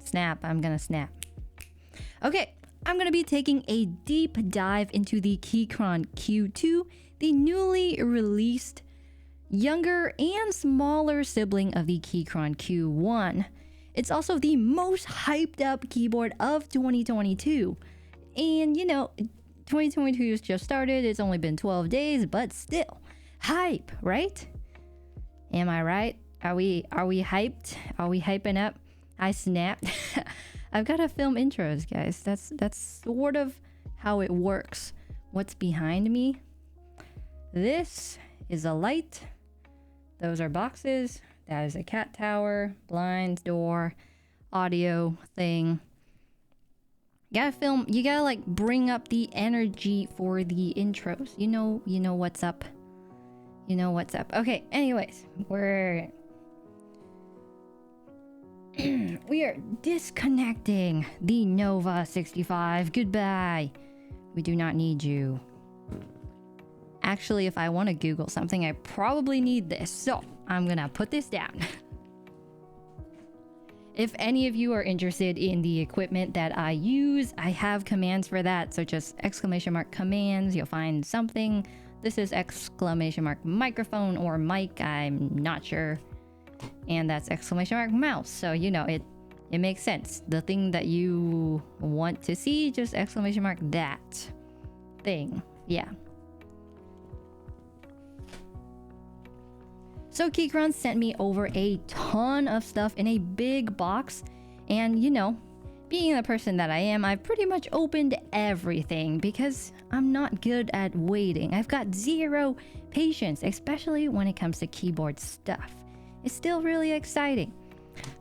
Snap. I'm gonna snap. Okay, I'm gonna be taking a deep dive into the Keychron Q2, the newly released younger and smaller sibling of the Keychron Q1. It's also the most hyped up keyboard of 2022. And you know, 2022 has just started. It's only been 12 days, but still hype, right? Am I right? Are we hyped? Are we hyping up? I snapped. I've got to film intros, guys. That's sort of how it works. What's behind me? This is a light. Those are boxes. That is a cat tower, blinds, door, audio thing. You gotta film. You gotta like bring up the energy for the intros. You know what's up. You know what's up. Okay. Anyways, we are disconnecting the Nova 65. Goodbye. We do not need you. Actually, if I want to Google something, I probably need this. So I'm gonna put this down. If any of you are interested in the equipment that I use, I have commands for that. So just exclamation mark commands, you'll find something. This is exclamation mark microphone or mic, I'm not sure. And that's exclamation mark mouse. So you know, it makes sense. The thing that you want to see, just exclamation mark that thing. Yeah. So Keychron sent me over a ton of stuff in a big box. And you know, being the person that I am, I've pretty much opened everything because I'm not good at waiting. I've got zero patience, especially when it comes to keyboard stuff. It's still really exciting.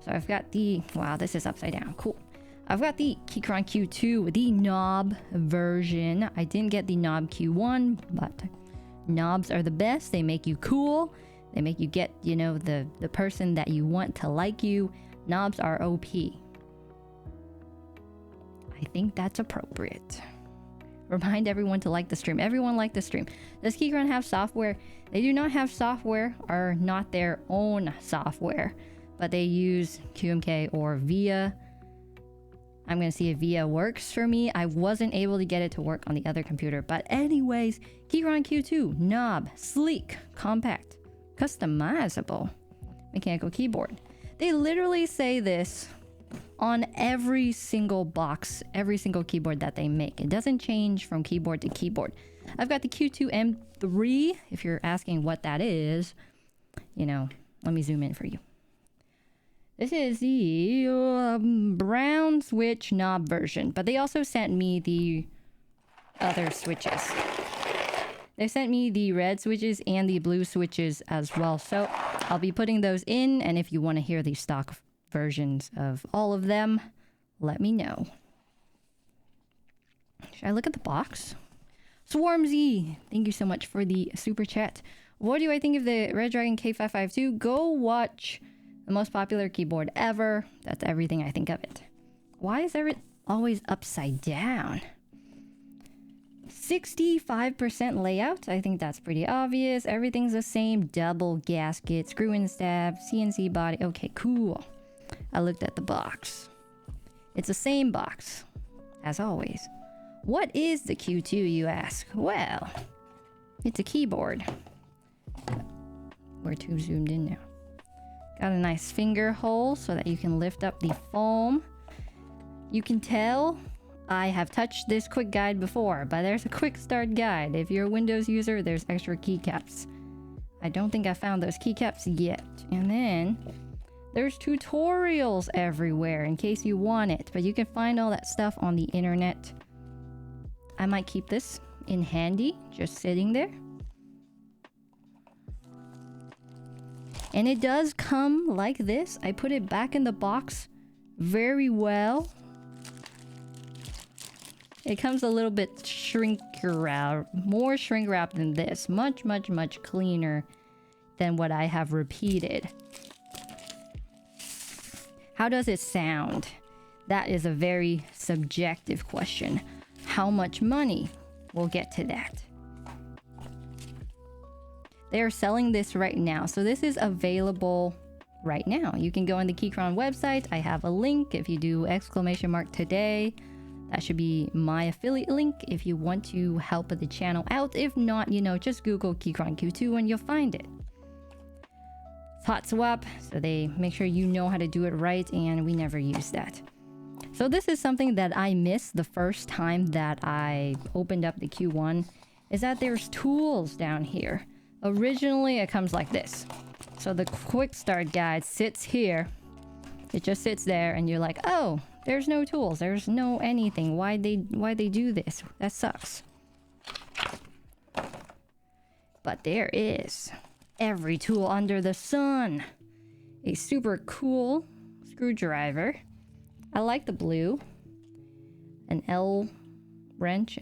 So I've got the, wow, this is upside down, cool. I've got the Keychron Q2, the knob version. I didn't get the knob Q1, but knobs are the best. They make you cool. They make you get, you know, the person that you want to like you. Knobs are OP. I think that's appropriate. Remind everyone to like the stream. Everyone like the stream. Does Keychron have software? They do not have software, or not their own software, but they use QMK or VIA. I'm gonna see if VIA works for me. I wasn't able to get it to work on the other computer, but anyways, Keychron Q2, knob, sleek, compact, customizable, mechanical keyboard. They literally say this on every single box, every single keyboard that they make. It doesn't change from keyboard to keyboard. I've got the Q2 M3, if you're asking what that is. You know, let me zoom in for you. This is the brown switch knob version, but they also sent me the other switches. They sent me the red switches and the blue switches as well. So I'll be putting those in, and if you want to hear the stock versions of all of them, let me know. Should I look at the box? Swarmzy, thank you so much for the super chat. What do I think of the Red Dragon K552? Go watch the most popular keyboard ever. That's everything I think of it. Why is it always upside down? 65% layout. I think that's pretty obvious. Everything's the same. Double gasket, screw and stab, CNC body. Okay, cool. I looked at the box. It's the same box, as always. What is the Q2, you ask? Well, it's a keyboard. We're too zoomed in now. Got a nice finger hole so that you can lift up the foam. You can tell I have touched this quick guide before, but there's a quick start guide. If you're a Windows user, there's extra keycaps. I don't think I found those keycaps yet. And then there's tutorials everywhere in case you want it, but you can find all that stuff on the internet. I might keep this in handy, just sitting there. And it does come like this. I put it back in the box very well. It comes a little bit shrink wrap, more shrink wrap than this. Much, much, much cleaner than what I have repeated. How does it sound? That is a very subjective question. How much money? We'll get to that. They are selling this right now. So this is available right now. You can go on the Keychron website. I have a link. If you do !today, that should be my affiliate link if you want to help the channel out. If not, just Google Keychron Q2 and you'll find it. It's hot swap, so they make sure you know how to do it right, and we never use that. So this is something that I missed the first time that I opened up the Q1, is that there's tools down here. Originally, it comes like this. So the quick start guide sits here. It just sits there, and you're like, oh, there's no tools. There's no anything. Why they do this? That sucks. But there is every tool under the sun. A super cool screwdriver. I like the blue. An Allen wrench?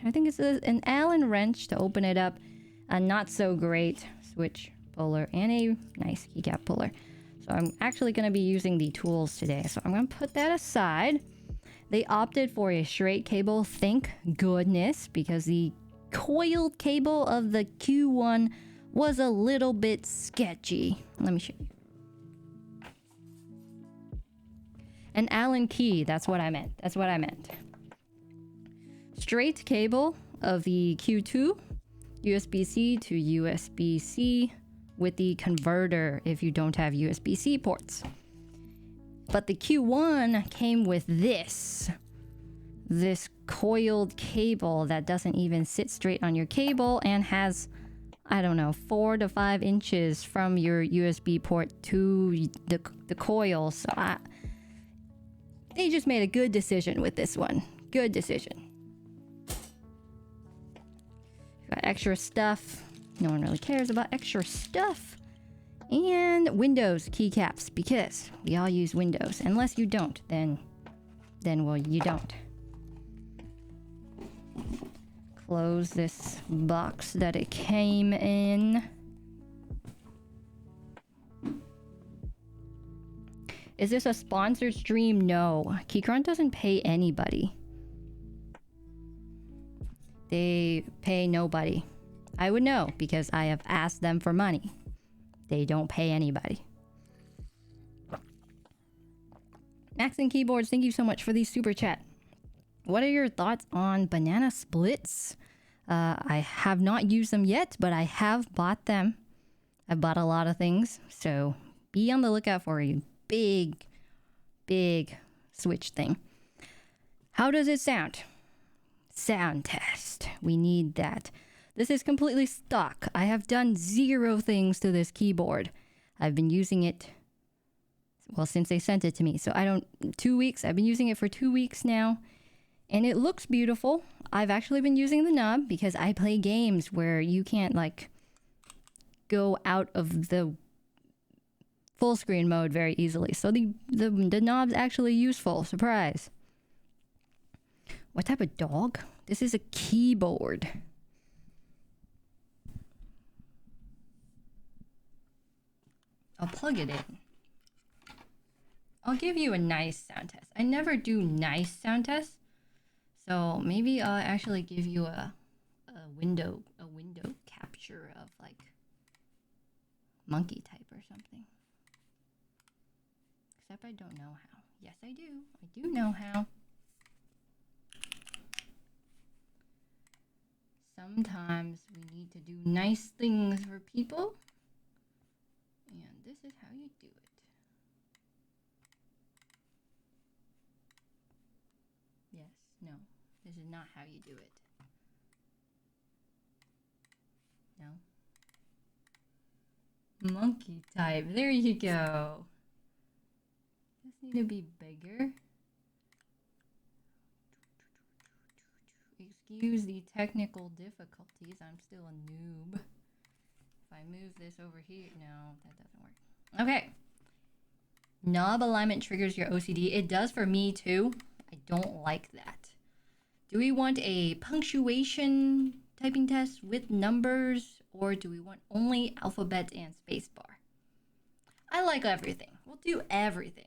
I think it's an Allen wrench to open it up. A not so great switch puller and a nice keycap puller. So I'm actually going to be using the tools today. So I'm going to put that aside. They opted for a straight cable. Thank goodness, because the coiled cable of the Q1 was a little bit sketchy. Let me show you. An Allen key. That's what I meant. Straight cable of the Q2. USB-C to USB-C. With the converter if you don't have USB-C ports. But the Q1 came with this coiled cable that doesn't even sit straight on your cable and has, I don't know, 4 to 5 inches from your USB port to the coil. So they just made a good decision with this one. Good decision. Got extra stuff. No one really cares about extra stuff. And Windows keycaps, because we all use Windows. Unless you don't, then well, you don't. Close this box that it came in. Is this a sponsored stream? No. Keychron doesn't pay anybody. They pay nobody. I would know because I have asked them for money. They don't pay anybody. Max and Keyboards, thank you so much for the super chat. What are your thoughts on banana splits? I have not used them yet, but I have bought them. I've bought a lot of things, so be on the lookout for a big switch thing. How does it sound? Sound test. We need that. This is completely stock. I have done 0 things to this keyboard. I've been using it, well, since they sent it to me. So 2 weeks. I've been using it for 2 weeks now. And it looks beautiful. I've actually been using the knob because I play games where you can't, go out of the full screen mode very easily. So the knob's actually useful. Surprise. What type of dog? This is a keyboard. I'll plug it in. I'll give you a nice sound test. I never do nice sound tests. So maybe I'll actually give you a window capture of monkey type or something. Except I don't know how. Yes, I do. I do know how. Sometimes we need to do nice things for people. And this is how you do it. Yes, no. This is not how you do it. No. Monkey type. There you go. This need to be bigger. Excuse the technical difficulties. I'm still a noob. If I move this over here, no, that doesn't work. Okay. Knob alignment triggers your OCD. It does for me too. I don't like that. Do we want a punctuation typing test with numbers, or do we want only alphabet and spacebar? I like everything. We'll do everything.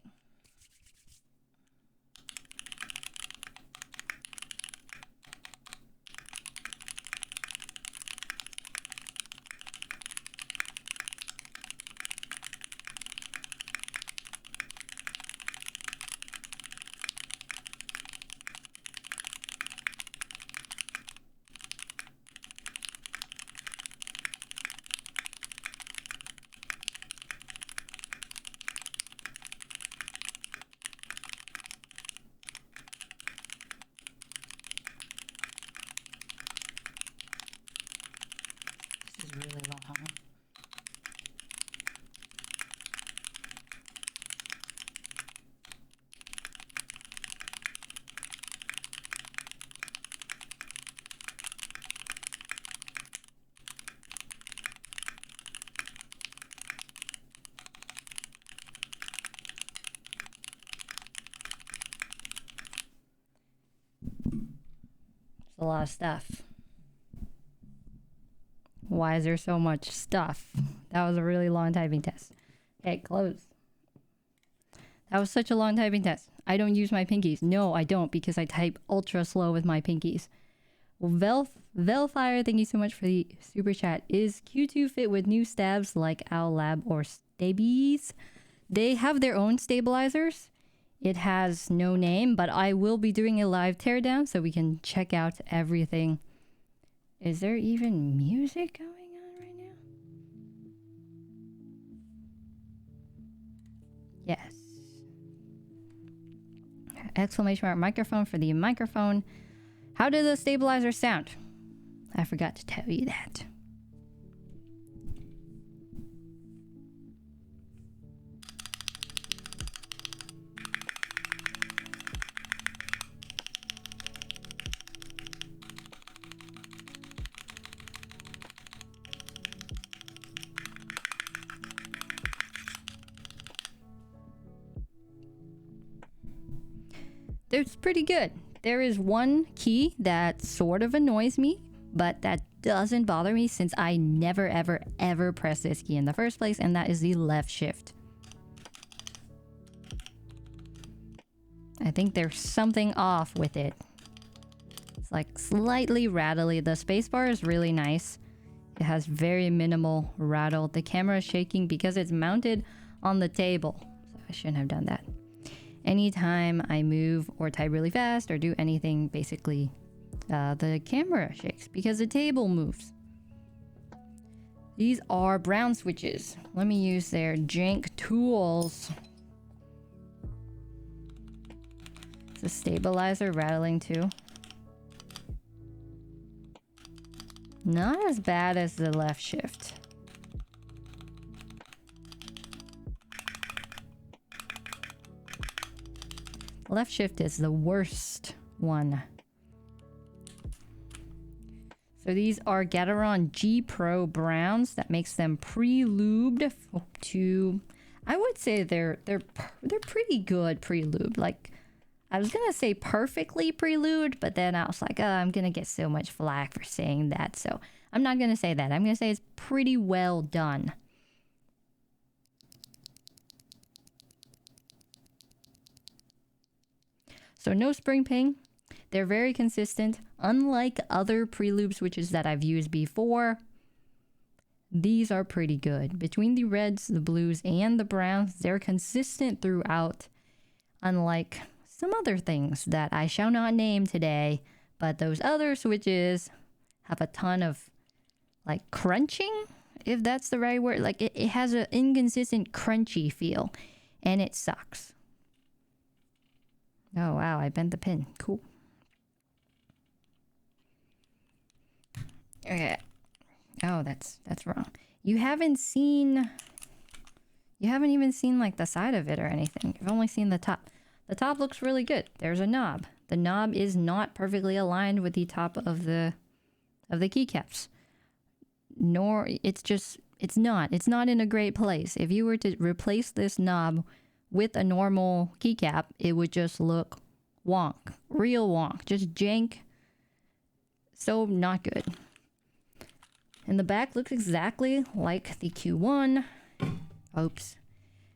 It's a lot of stuff. Why is there so much stuff? That was a really long typing test. Okay, close. That was such a long typing test. I don't use my pinkies. No, I don't, because I type ultra slow with my pinkies. Well, Velfire, thank you so much for the super chat. Is Q2 fit with new stabs like Owl Lab or Stabies? They have their own stabilizers. It has no name, but I will be doing a live teardown so we can check out everything. Is there even music going on right now? Yes. Exclamation mark microphone for the microphone. How did the stabilizer sound? I forgot to tell you that. It's pretty good. There is one key that sort of annoys me, but that doesn't bother me since I never ever press this key in the first place, and that is the left shift. I think there's something off with it. It's like slightly rattly. The spacebar is really nice. It has very minimal rattle. The camera is shaking because it's mounted on the table. So I shouldn't have done that. Anytime I move or type really fast or do anything, basically the camera shakes because the table moves. These are brown switches. Let me use their jank tools. It's a stabilizer rattling too. Not as bad as the left shift. Left shift is the worst one. So these are Gateron G Pro Browns. That makes them pre-lubed to, I would say they're pretty good pre-lubed. Like, I was gonna say perfectly pre-lubed, but then I was like, oh, I'm gonna get so much flack for saying that. So I'm not gonna say that. I'm gonna say it's pretty well done. So no spring ping. They're very consistent. Unlike other pre-lube switches that I've used before, these are pretty good. Between the reds, the blues, and the browns, they're consistent throughout. Unlike some other things that I shall not name today, but those other switches have a ton of like crunching, if that's the right word. Like it has an inconsistent crunchy feel, and it sucks. Oh wow, I bent the pin. Cool. Okay. Oh, that's wrong. You haven't even seen like the side of it or anything. You've only seen the top. The top looks really good. There's a knob. The knob is not perfectly aligned with the top of the keycaps. Nor it's not in a great place. If you were to replace this knob with a normal keycap, it would just look wonk. Real wonk. Just jank. So not good. And the back looks exactly like the Q1. Oops.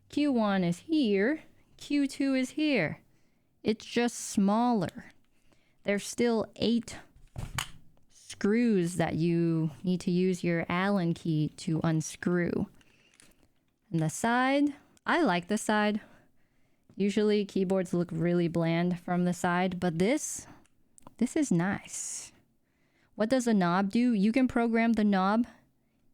Q1 is here. Q2 is here. It's just smaller. There's still 8 screws that you need to use your Allen key to unscrew. And the side, I like the side. Usually keyboards look really bland from the side, but this is nice. What does a knob do? You can program the knob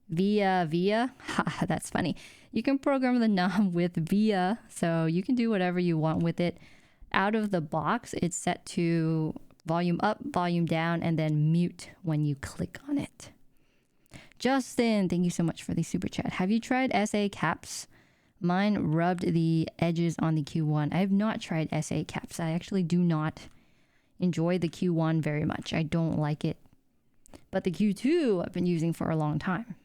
via. Ha, that's funny. You can program the knob with via, so you can do whatever you want with it. Out of the box, it's set to volume up, volume down, and then mute when you click on it. Justin, thank you so much for the super chat. Have you tried SA caps? Mine rubbed the edges on the Q1. I have not tried SA caps. I actually do not enjoy the Q1 very much. I don't like it. But the Q2 I've been using for a long time.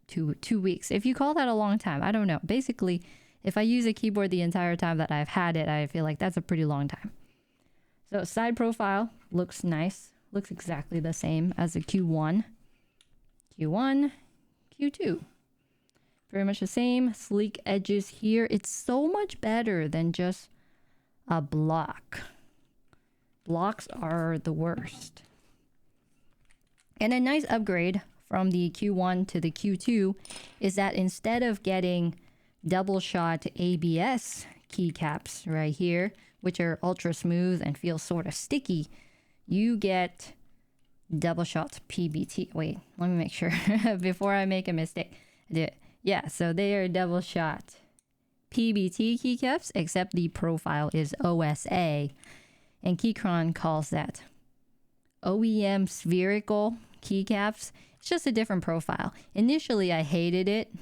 2 weeks. If you call that a long time, I don't know. Basically, if I use a keyboard the entire time that I've had it, I feel like that's a pretty long time. So side profile looks nice. Looks exactly the same as the Q1. Q1, Q2. Very much the same. Sleek edges here. It's so much better than just a block. Blocks are the worst. And a nice upgrade from the Q1 to the Q2 is that instead of getting double shot ABS keycaps right here, which are ultra smooth and feel sort of sticky, you get double shot PBT. Wait, let me make sure before I make a mistake. Yeah, so they are double shot PBT keycaps, except the profile is OSA, and Keychron calls that OEM spherical keycaps. It's just a different profile. Initially, I hated it.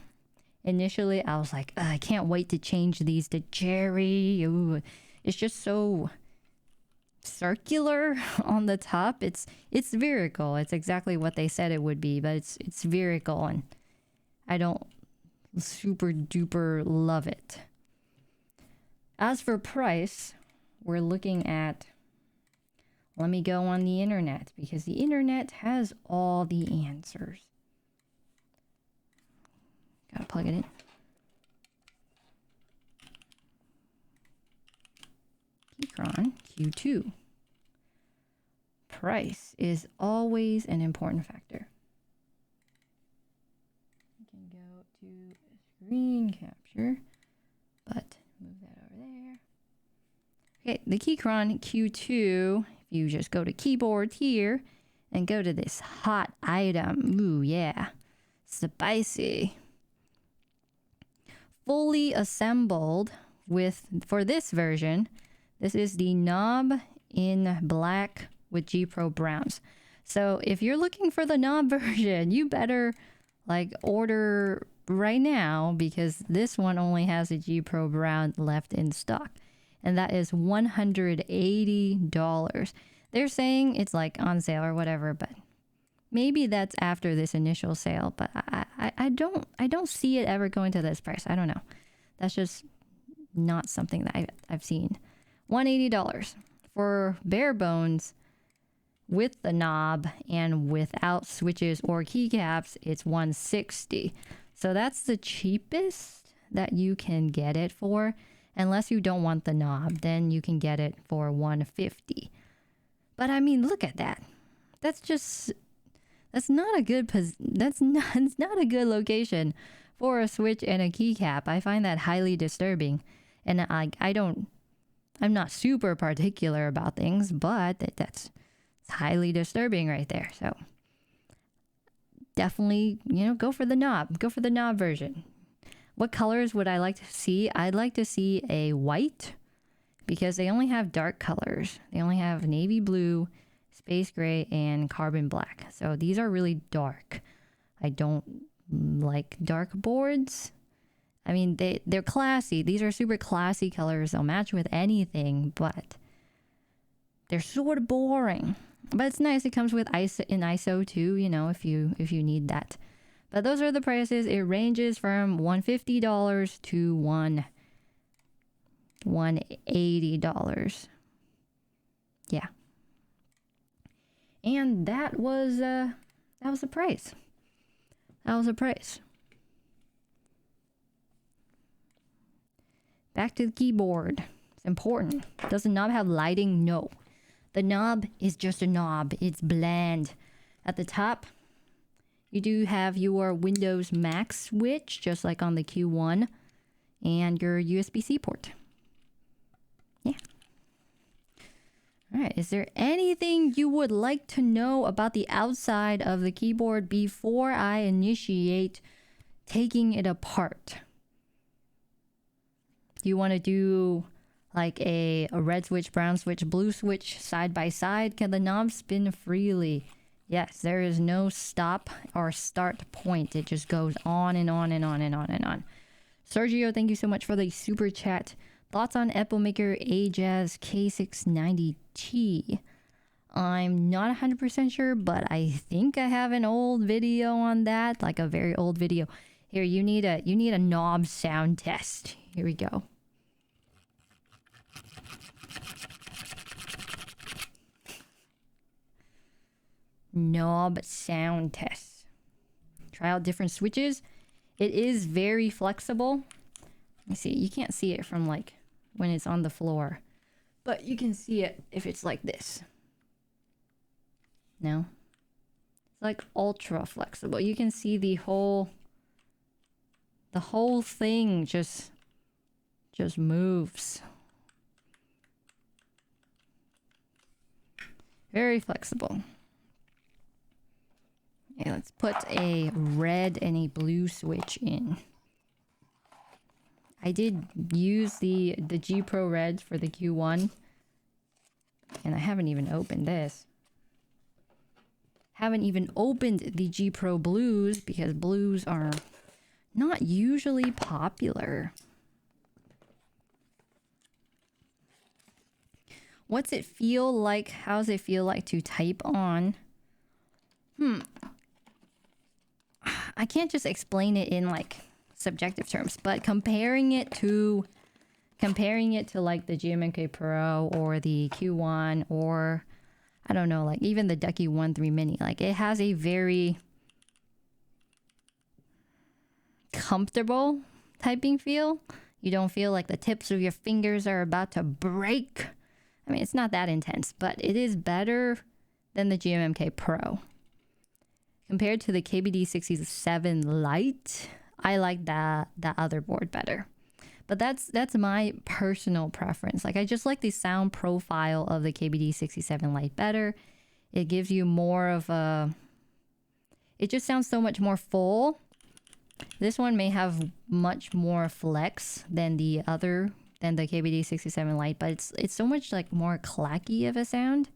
Initially, I was like, I can't wait to change these to cherry. Ooh, it's just so circular on the top. It's spherical. It's exactly what they said it would be, but it's spherical, and I don't super duper love it. As for price, we're looking at, let me go on the internet because the internet has all the answers. Gotta plug it in. Keychron Q2. Price is always an important factor. We can go to screen capture, but move that over there. Okay, the Keychron Q2, if you just go to keyboard here and go to this hot item, ooh yeah, spicy. Fully assembled with, for this version, this is the knob in black with G Pro browns. So if you're looking for the knob version, you better like order right now because this one only has a G Pro brown left in stock. And that is $180. They're saying it's like on sale or whatever, but maybe that's after this initial sale. But I don't see it ever going to this price. I don't know. That's just not something that I've seen. $180 for bare bones with the knob, and without switches or keycaps, it's $160. So that's the cheapest that you can get it for. Unless you don't want the knob, then you can get it for $150. But I mean, look at that. That's not a good it's not a good location for a switch and a keycap. I find that highly disturbing. And I'm not super particular about things, but that's highly disturbing right there. So definitely, go for the knob. Go for the knob version. What colors would I like to see? I'd like to see a white because they only have dark colors. They only have navy blue, space gray, and carbon black. So these are really dark. I don't like dark boards. I mean, they're classy. These are super classy colors. They'll match with anything, but they're sort of boring. But it's nice. It comes with ISO too, if you need that. But those are the prices. It ranges from $150 to $180. Yeah. And that was the price. That was the price. Back to the keyboard. It's important. Does the knob have lighting? No. The knob is just a knob. It's bland. At the top, you do have your Windows Max switch, just like on the Q1, and your USB-C port. Yeah. All right. Is there anything you would like to know about the outside of the keyboard before I initiate taking it apart? Do you want to do like a red switch, brown switch, blue switch side by side? Can the knob spin freely? Yes, there is no stop or start point. It just goes on and on and on and on and on. Sergio, thank you so much for the super chat. Thoughts on Applemaker Ajaz K690T? I'm not 100% sure, but I think I have an old video on that, like a very old video. Here, you need a knob sound test. Here we go. knob sound test. Try out different switches. It is very flexible. Let me see. You can't see it from like when it's on the floor, but you can see it if it's like this. No? It's like ultra flexible. You can see the whole thing just moves. Very flexible. Okay, let's put a red and a blue switch in. I did use the G Pro Red for the Q1. And I haven't even opened this. Haven't even opened the G Pro Blues because blues are not usually popular. What's it feel like? How's it feel like to type on? I can't just explain it in like subjective terms, but comparing it to like the GMMK Pro or the Q1 or I don't know, like even the Ducky 1.3 Mini, like it has a very comfortable typing feel. You don't feel like the tips of your fingers are about to break. I mean, it's not that intense, but it is better than the GMMK Pro. Compared to the KBD67 Lite, I like that other board better. But that's my personal preference. Like I just like the sound profile of the KBD67 Lite better. It gives you more of a... It just sounds so much more full. This one may have much more flex than the KBD67 Lite, but it's so much like more clacky of a sound.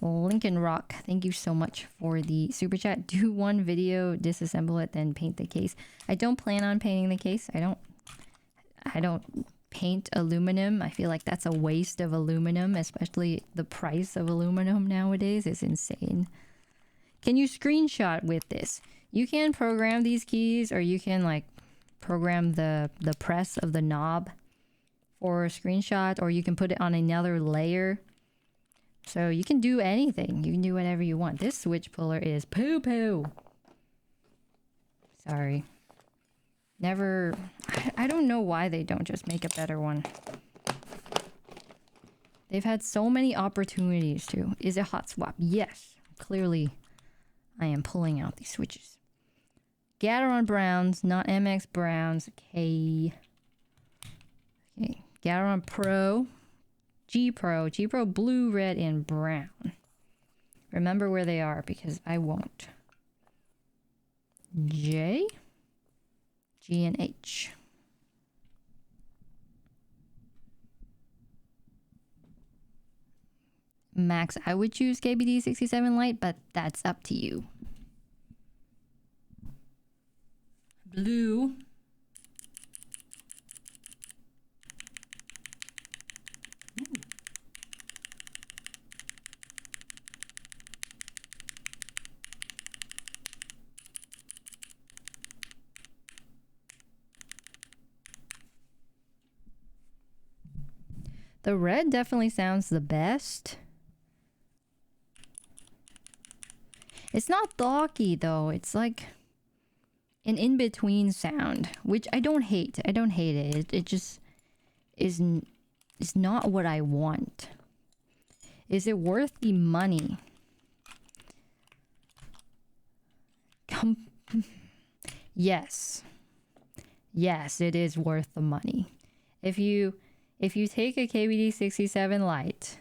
Lincoln Rock, thank you so much for the super chat. Do one video, disassemble it, then paint the case. I don't plan on painting the case. I don't paint aluminum. I feel like that's a waste of aluminum, especially the price of aluminum nowadays is insane. Can you screenshot with this? You can program these keys, or you can like program the press of the knob for a screenshot, or you can put it on another layer. So you can do anything. You can do whatever you want. This switch puller is poo-poo. Sorry. Never... I don't know why they don't just make a better one. They've had so many opportunities to. Is it hot swap? Yes. Clearly, I am pulling out these switches. Gateron Browns, not MX Browns. Okay. Okay. Gateron Pro. G Pro Blue, Red, and Brown. Remember where they are because I won't. J, G, and H. Max, I would choose KBD67 Lite, but that's up to you. Blue. Ooh. The red definitely sounds the best. It's not gawky though. It's like an in-between sound, which I don't hate. I don't hate it. It just is not what I want. Is it worth the money? Yes. Yes, it is worth the money. If you take a KBD67 Lite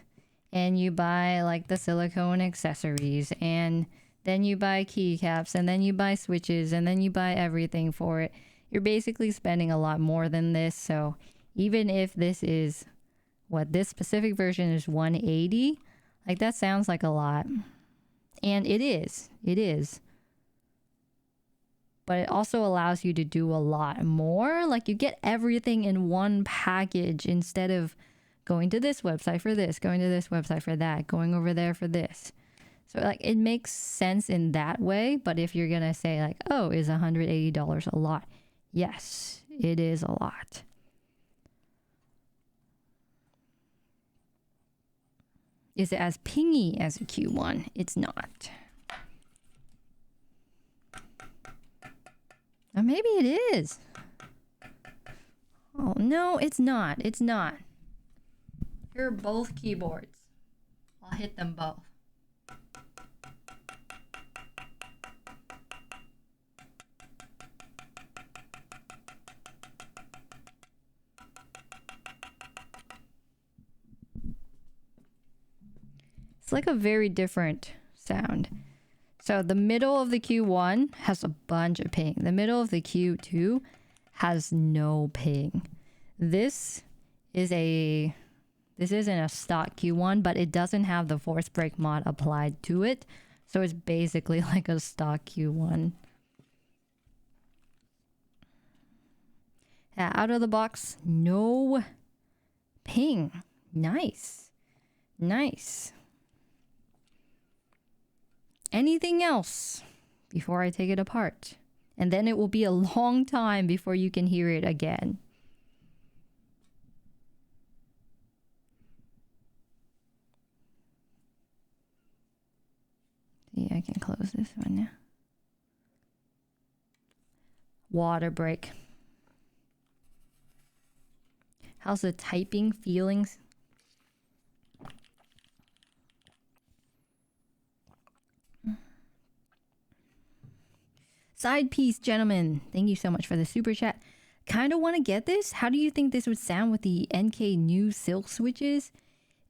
and you buy like the silicone accessories, and then you buy keycaps, and then you buy switches, and then you buy everything for it, you're basically spending a lot more than this. So even if this is what this specific version is, 180, like that sounds like a lot, and it is but it also allows you to do a lot more. Like you get everything in one package instead of going to this website for this, going to this website for that, going over there for this. So like it makes sense in that way. But if you're gonna say like, oh, is $180 a lot? Yes, it is a lot. Is it as pingy as a Q1? It's not. Or maybe it is. Oh, no, it's not. It's not. Here are both keyboards. I'll hit them both. It's like a very different sound. So the middle of the Q1 has a bunch of ping. The middle of the Q2 has no ping. This isn't a stock Q1, but it doesn't have the force break mod applied to it. So it's basically like a stock Q1. Yeah, out of the box, no ping. Nice. Nice. Anything else before I take it apart? And then it will be a long time before you can hear it again. See, I can close this one now. Water break. How's the typing feelings? Side piece, gentlemen. Thank you so much for the super chat. Kind of want to get this. How do you think this would sound with the NK new silk switches?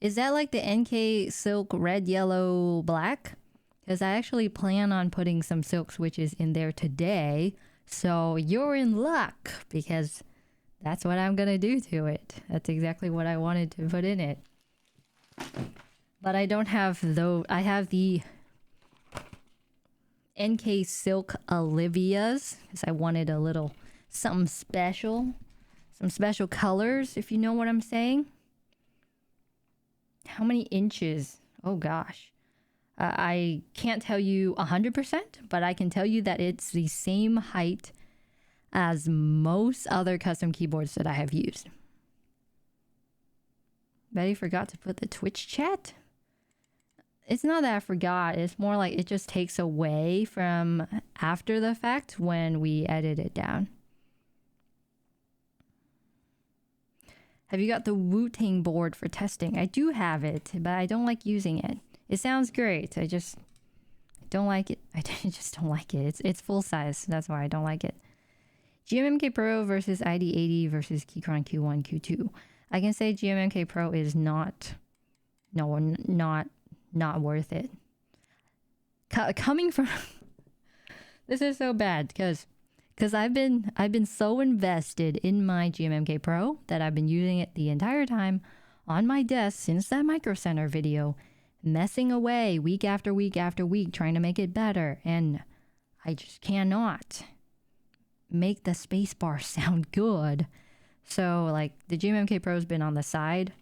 Is that like the NK silk red, yellow, black? Because I actually plan on putting some silk switches in there today. So you're in luck because that's what I'm going to do to it. That's exactly what I wanted to put in it. But I don't have though. I have the NK Silk Olivia's because I wanted a little something special. Some special colors, if you know what I'm saying. How many inches? Oh gosh. I can't tell you 100%, but I can tell you that it's the same height as most other custom keyboards that I have used. Betty forgot to put the Twitch chat. It's not that I forgot. It's more like it just takes away from after the fact when we edit it down. Have you got the Wu-Tang board for testing? I do have it, but I don't like using it. It sounds great. I just don't like it. I just don't like it. It's full size. That's why I don't like it. GMMK Pro versus ID80 versus Keychron Q1, Q2. I can say GMMK Pro is not worth it. Coming from this is so bad because I've been so invested in my GMMK Pro that I've been using it the entire time on my desk since that Micro Center video, messing away week after week after week trying to make it better, and I just cannot make the spacebar sound good. So like the GMMK Pro's been on the side.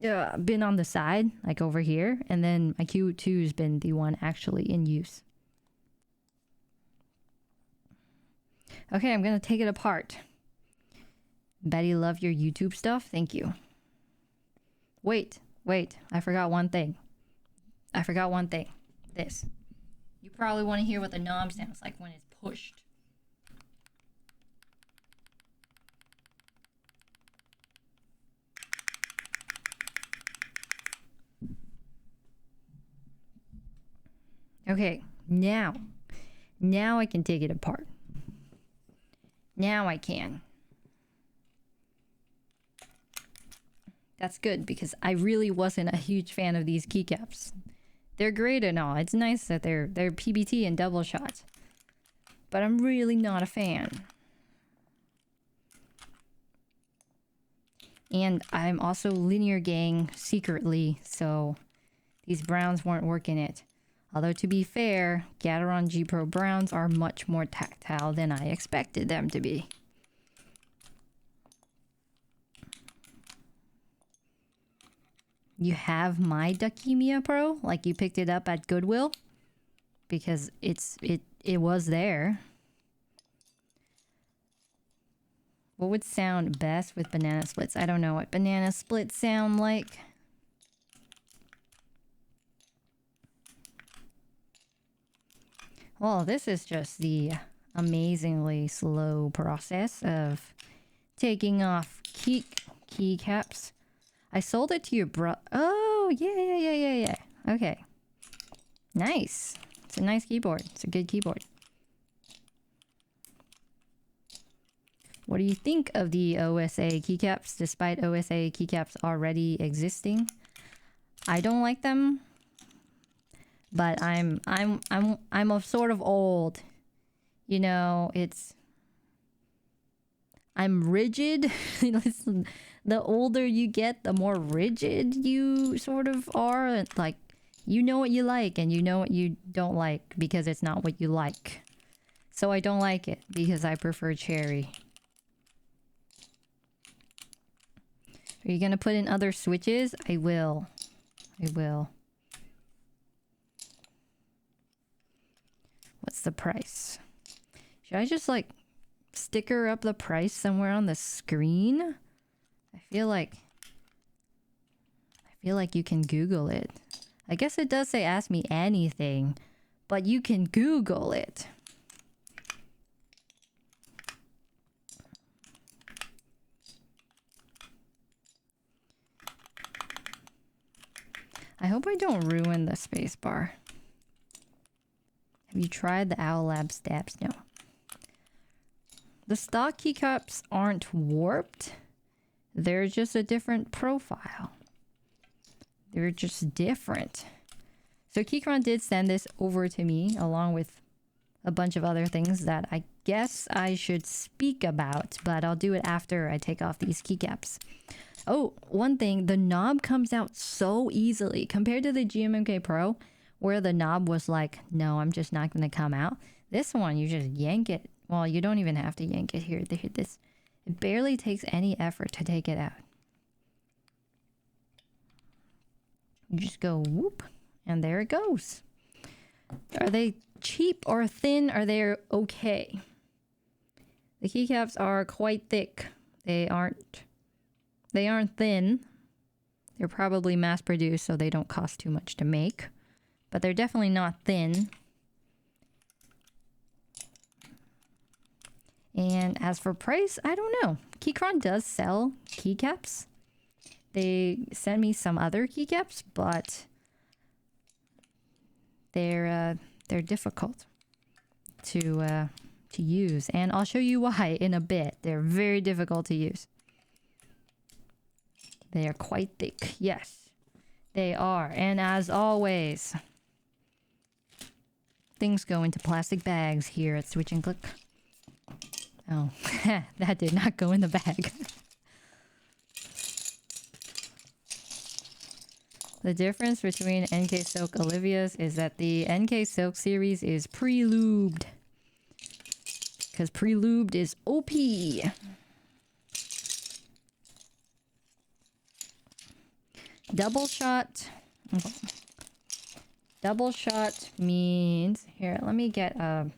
Been on the side, like over here, and then my Q2's been the one actually in use. Okay, I'm gonna take it apart. Betty, love your YouTube stuff. Thank you. Wait, I forgot one thing. This. You probably want to hear what the knob sounds like when it's pushed. Okay, now I can take it apart. Now I can. That's good because I really wasn't a huge fan of these keycaps. They're great and all. It's nice that they're PBT and double shots. But I'm really not a fan. And I'm also linear gang secretly, so these browns weren't working it. Although to be fair, Gateron G Pro browns are much more tactile than I expected them to be. You have my Dakimia Pro? Like you picked it up at Goodwill? Because it was there. What would sound best with banana splits? I don't know what banana splits sound like. Well, this is just the amazingly slow process of taking off keycaps. I sold it to your bro. Oh, yeah. Okay. Nice. It's a nice keyboard. It's a good keyboard. What do you think of the OSA keycaps, despite OSA keycaps already existing? I don't like them, but I'm a sort of old. You know, I'm rigid. Listen, the older you get, the more rigid you sort of are. Like, you know what you like and you know what you don't like because it's not what you like. So I don't like it because I prefer cherry. Are you gonna put in other switches? I will. What's the price? Should I just like sticker up the price somewhere on the screen? I feel like you can Google it. I guess it does say ask me anything, but you can Google it. I hope I don't ruin the spacebar. Have you tried the Owl Lab stabs? No. The stock keycaps aren't warped. They're just a different profile. They're just different. So Keychron did send this over to me along with a bunch of other things that I guess I should speak about, but I'll do it after I take off these keycaps. Oh, one thing, the knob comes out so easily compared to the GMMK Pro, where the knob was like, no, I'm just not going to come out. This one, you just yank it. Well, you don't even have to yank it here. This, it barely takes any effort to take it out. You just go whoop, and there it goes. Are they cheap or thin? Are they okay? The keycaps are quite thick. They aren't thin. They're probably mass produced, so they don't cost too much to make. But they're definitely not thin. And as for price, I don't know. Keychron does sell keycaps. They sent me some other keycaps, but they're difficult to use, and I'll show you why in a bit. They're very difficult to use. They are quite thick. Yes, they are. And as always, things go into plastic bags here at Switch and Click. Oh, that did not go in the bag. The difference between NK Silk Olivia's is that the NK Silk series is pre-lubed. Because pre-lubed is OP. Double shot. Okay. Double shot means, here, let me get a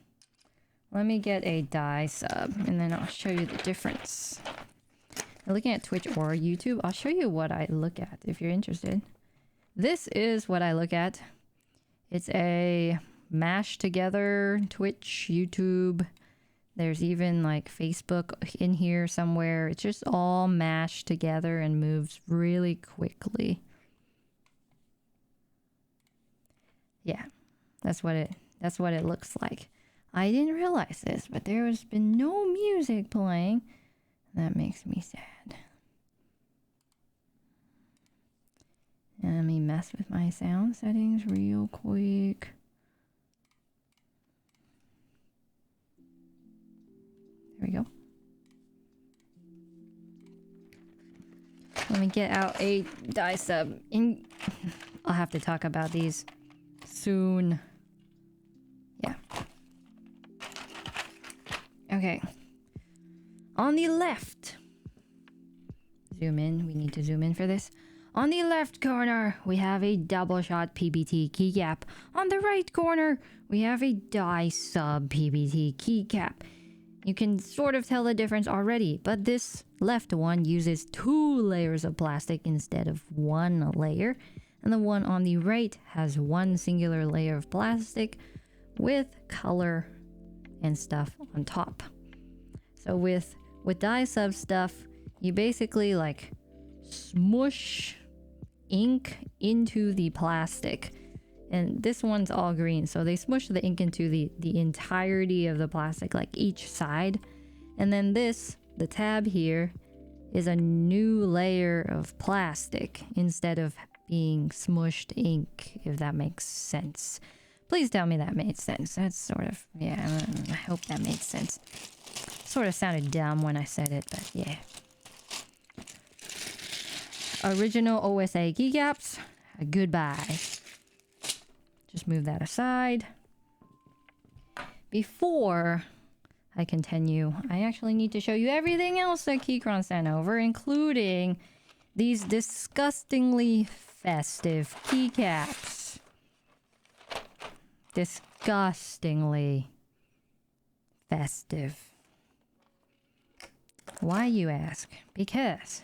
dye sub and then I'll show you the difference. You're looking at Twitch or YouTube, I'll show you what I look at if you're interested. This is what I look at. It's a mashed together Twitch, YouTube. There's even like Facebook in here somewhere. It's just all mashed together and moves really quickly. Yeah, that's what it looks like. I didn't realize this, but there has been no music playing. That makes me sad. Let me mess with my sound settings real quick. There we go. Let me get out a dye sub. I'll have to talk about these soon. Yeah. Okay. On the left. Zoom in. We need to zoom in for this. On the left corner, we have a double shot PBT keycap. On the right corner, we have a dye sub PBT keycap. You can sort of tell the difference already, but this left one uses 2 layers of plastic instead of 1 layer. And the one on the right has 1 singular layer of plastic with color and stuff on top. So with dye sub stuff, you basically like smush ink into the plastic. And this one's all green, so they smush the ink into the entirety of the plastic, like each side. And then this, the tab here, is a new layer of plastic instead of being smushed ink, if that makes sense. Please tell me that made sense. That's sort of, yeah, I hope that made sense. Sort of sounded dumb when I said it, but yeah. Original OSA keycaps, goodbye. Just move that aside. Before I continue, I actually need to show you everything else that Keychron sent over, including these disgustingly festive keycaps. Disgustingly festive. Why, you ask? Because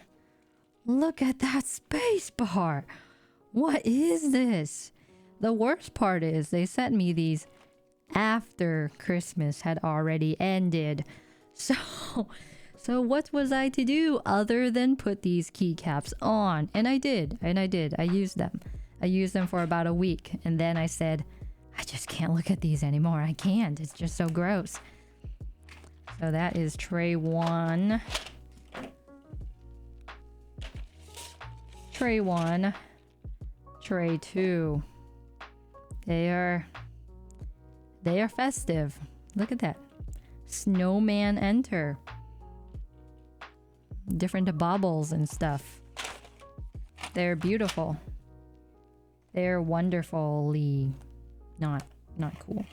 look at that spacebar. What is this? The worst part is they sent me these after Christmas had already ended. So what was I to do other than put these keycaps on? And I did. I used them. I used them for about a week. And then I said, I just can't look at these anymore. I can't. It's just so gross. So that is tray 1. Tray 1. Tray 2. They are festive. Look at that. Snowman enter. Different baubles and stuff. They're beautiful. They're wonderfully not cool.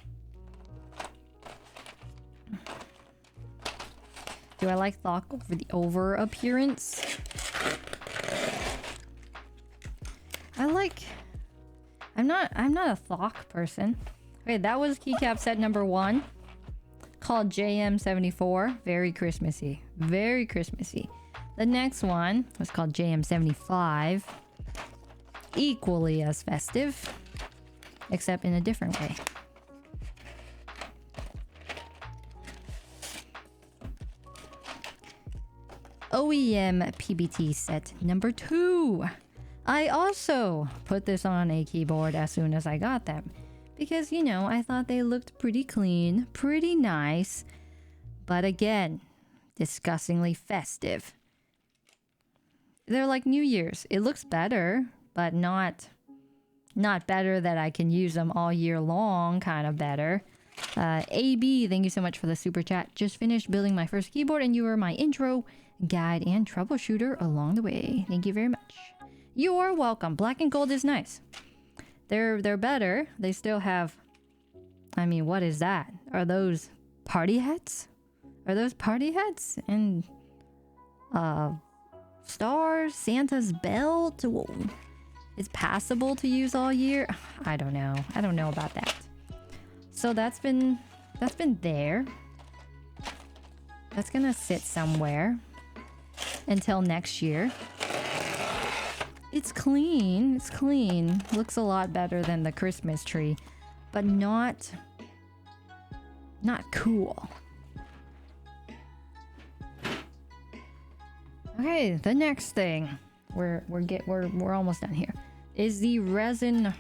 Do I like Thok over the over appearance? I'm not a Thok person. Okay, that was keycap set number 1, called JM74. Very Christmassy. Very Christmassy. The next one was called JM75. Equally as festive, except in a different way. OEM PBT set number 2. I also put this on a keyboard as soon as I got them. Because, you know, I thought they looked pretty clean, pretty nice. But again, disgustingly festive. They're like New Year's. It looks better, but not better that I can use them all year long, kind of better. AB, thank you so much for the super chat. Just finished building my first keyboard and you were my intro, guide, and troubleshooter along the way. Thank you very much. You are welcome. Black and gold is nice. They're better. They still have... I mean, what is that? Are those party hats? Are those party hats? And... stars? Santa's belt? Whoa. It's passable to use all year? I don't know. I don't know about that. So that's been there. That's gonna sit somewhere until next year. It's clean. It's clean. Looks a lot better than the Christmas tree, but not cool. Okay, the next thing we're almost done here is the resin.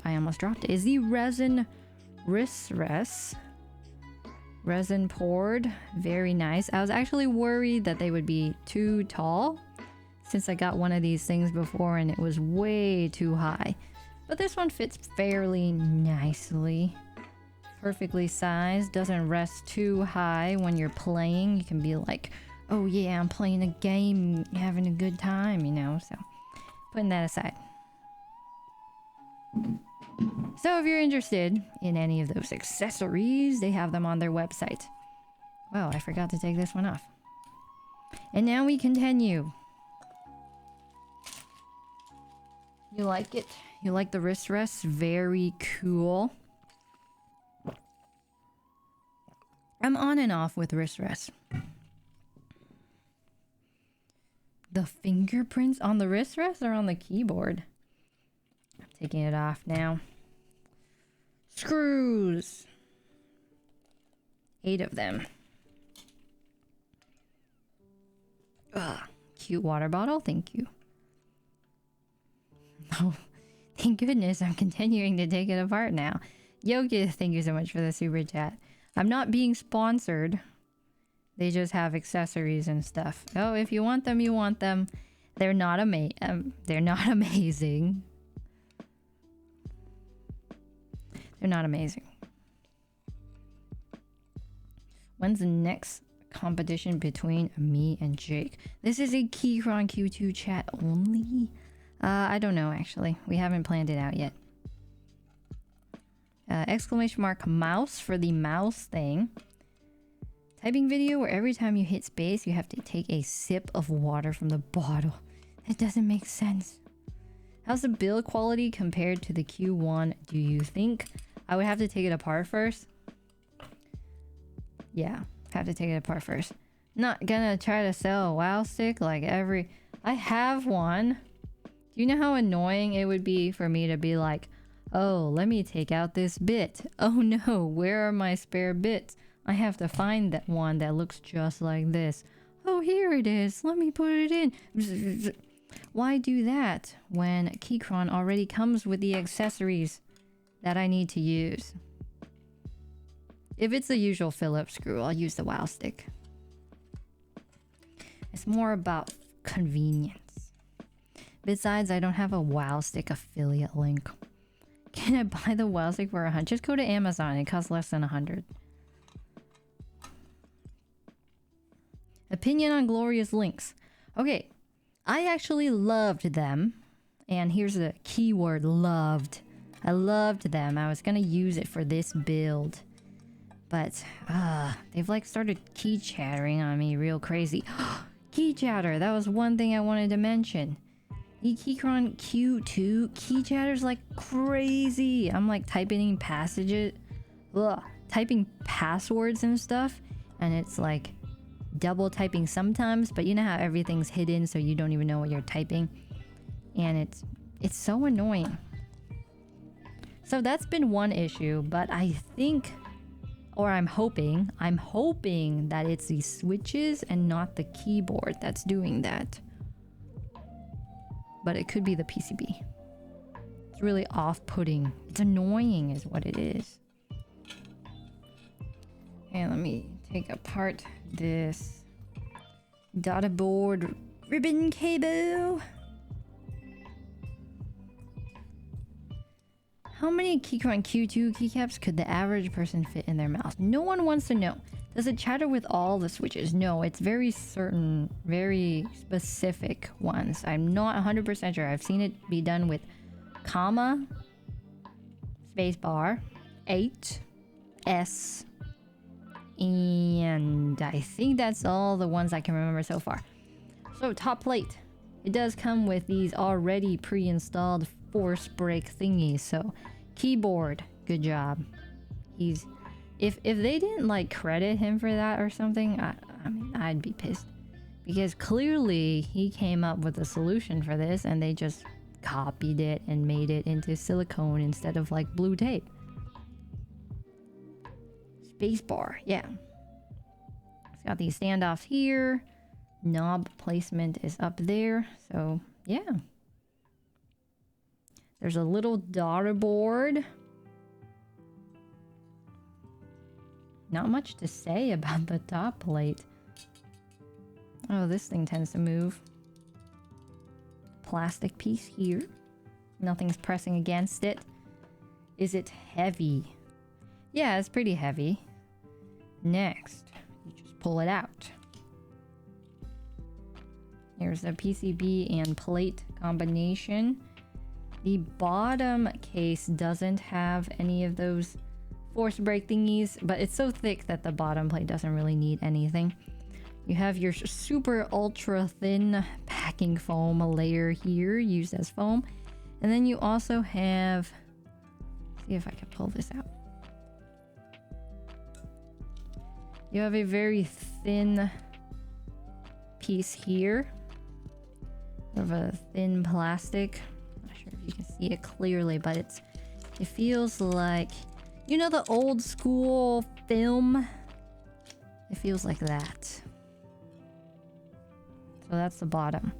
I almost dropped it. Is the resin resin poured. Very nice. I was actually worried that they would be too tall, since I got one of these things before and it was way too high. But this one fits fairly nicely. Perfectly sized. Doesn't rest too high when you're playing. You can be like, oh yeah, I'm playing a game, having a good time, you know. So, putting that aside. So if you're interested in any of those accessories, they have them on their website. Well, I forgot to take this one off. And now we continue. You like it? You like the wrist rests? Very cool. I'm on and off with wrist rests. The fingerprints on the wrist rest or on the keyboard? I'm taking it off now. Screws. 8 of them. Ugh, cute water bottle, thank you. Oh, thank goodness I'm continuing to take it apart now. Yogi, thank you so much for the super chat. I'm not being sponsored. They just have accessories and stuff. Oh, if you want them, you want them. They're not they're not amazing. They're not amazing. When's the next competition between me and Jake? This is a Keychron Q2 chat only. I don't know actually. We haven't planned it out yet. Exclamation mark mouse for the mouse thing. Typing video where every time you hit space, you have to take a sip of water from the bottle. That doesn't make sense. How's the build quality compared to the Q1, do you think? I would have to take it apart first. Yeah, have to take it apart first. Not gonna try to sell a WoW stick like every... I have one. Do you know how annoying it would be for me to be like, oh, let me take out this bit. Oh no, where are my spare bits? I have to find that one that looks just like this. Oh, here it is. Let me put it in. Why do that when Keychron already comes with the accessories that I need to use? If it's the usual Phillips screw, I'll use the WoW stick. It's more about convenience. Besides, I don't have a WoW stick affiliate link. Can I buy the WoW stick for 100? Just go to Amazon. It costs less than 100. Opinion on Glorious Links. Okay, I actually loved them. And here's the keyword, loved. I loved them. I was gonna use it for this build. But, they've like started key chattering on me real crazy. Key chatter, that was one thing I wanted to mention. The Keychron Q2 key chatters like crazy. I'm like typing passages, typing passwords and stuff. And it's like double typing sometimes, but you know how everything's hidden so you don't even know what you're typing, and it's so annoying. So that's been one issue, but I think, or I'm hoping that it's the switches and not the keyboard that's doing that, but it could be the PCB. It's really off-putting. It's annoying is what it is. And let me take apart this data board ribbon cable. How many Keychron Q2 keycaps could the average person fit in their mouth? No one wants to know. Does it chatter with all the switches? No, it's very certain, very specific ones. I'm not 100% sure. I've seen it be done with comma, spacebar, 8, S, and I think that's all the ones I can remember so far. So top plate, it does come with these already pre-installed force break thingies. So keyboard, good job. He's if they didn't like credit him for that or something, I mean I'd be pissed, because clearly he came up with a solution for this and they just copied it and made it into silicone instead of like blue tape. Spacebar, yeah. It's got these standoffs here. Knob placement is up there. So, yeah. There's a little daughter board. Not much to say about the top plate. Oh, this thing tends to move. Plastic piece here. Nothing's pressing against it. Is it heavy? Yeah, it's pretty heavy. Next, you just pull it out. Here's the PCB and plate combination. The bottom case doesn't have any of those force break thingies, but it's so thick that the bottom plate doesn't really need anything. You have your super ultra thin packing foam layer here used as foam. And then you also have, see if I can pull this out. You have a very thin piece here of a thin plastic. I'm not sure if you can see it clearly, but it feels like, you know, the old school film It feels like that. So that's the bottom.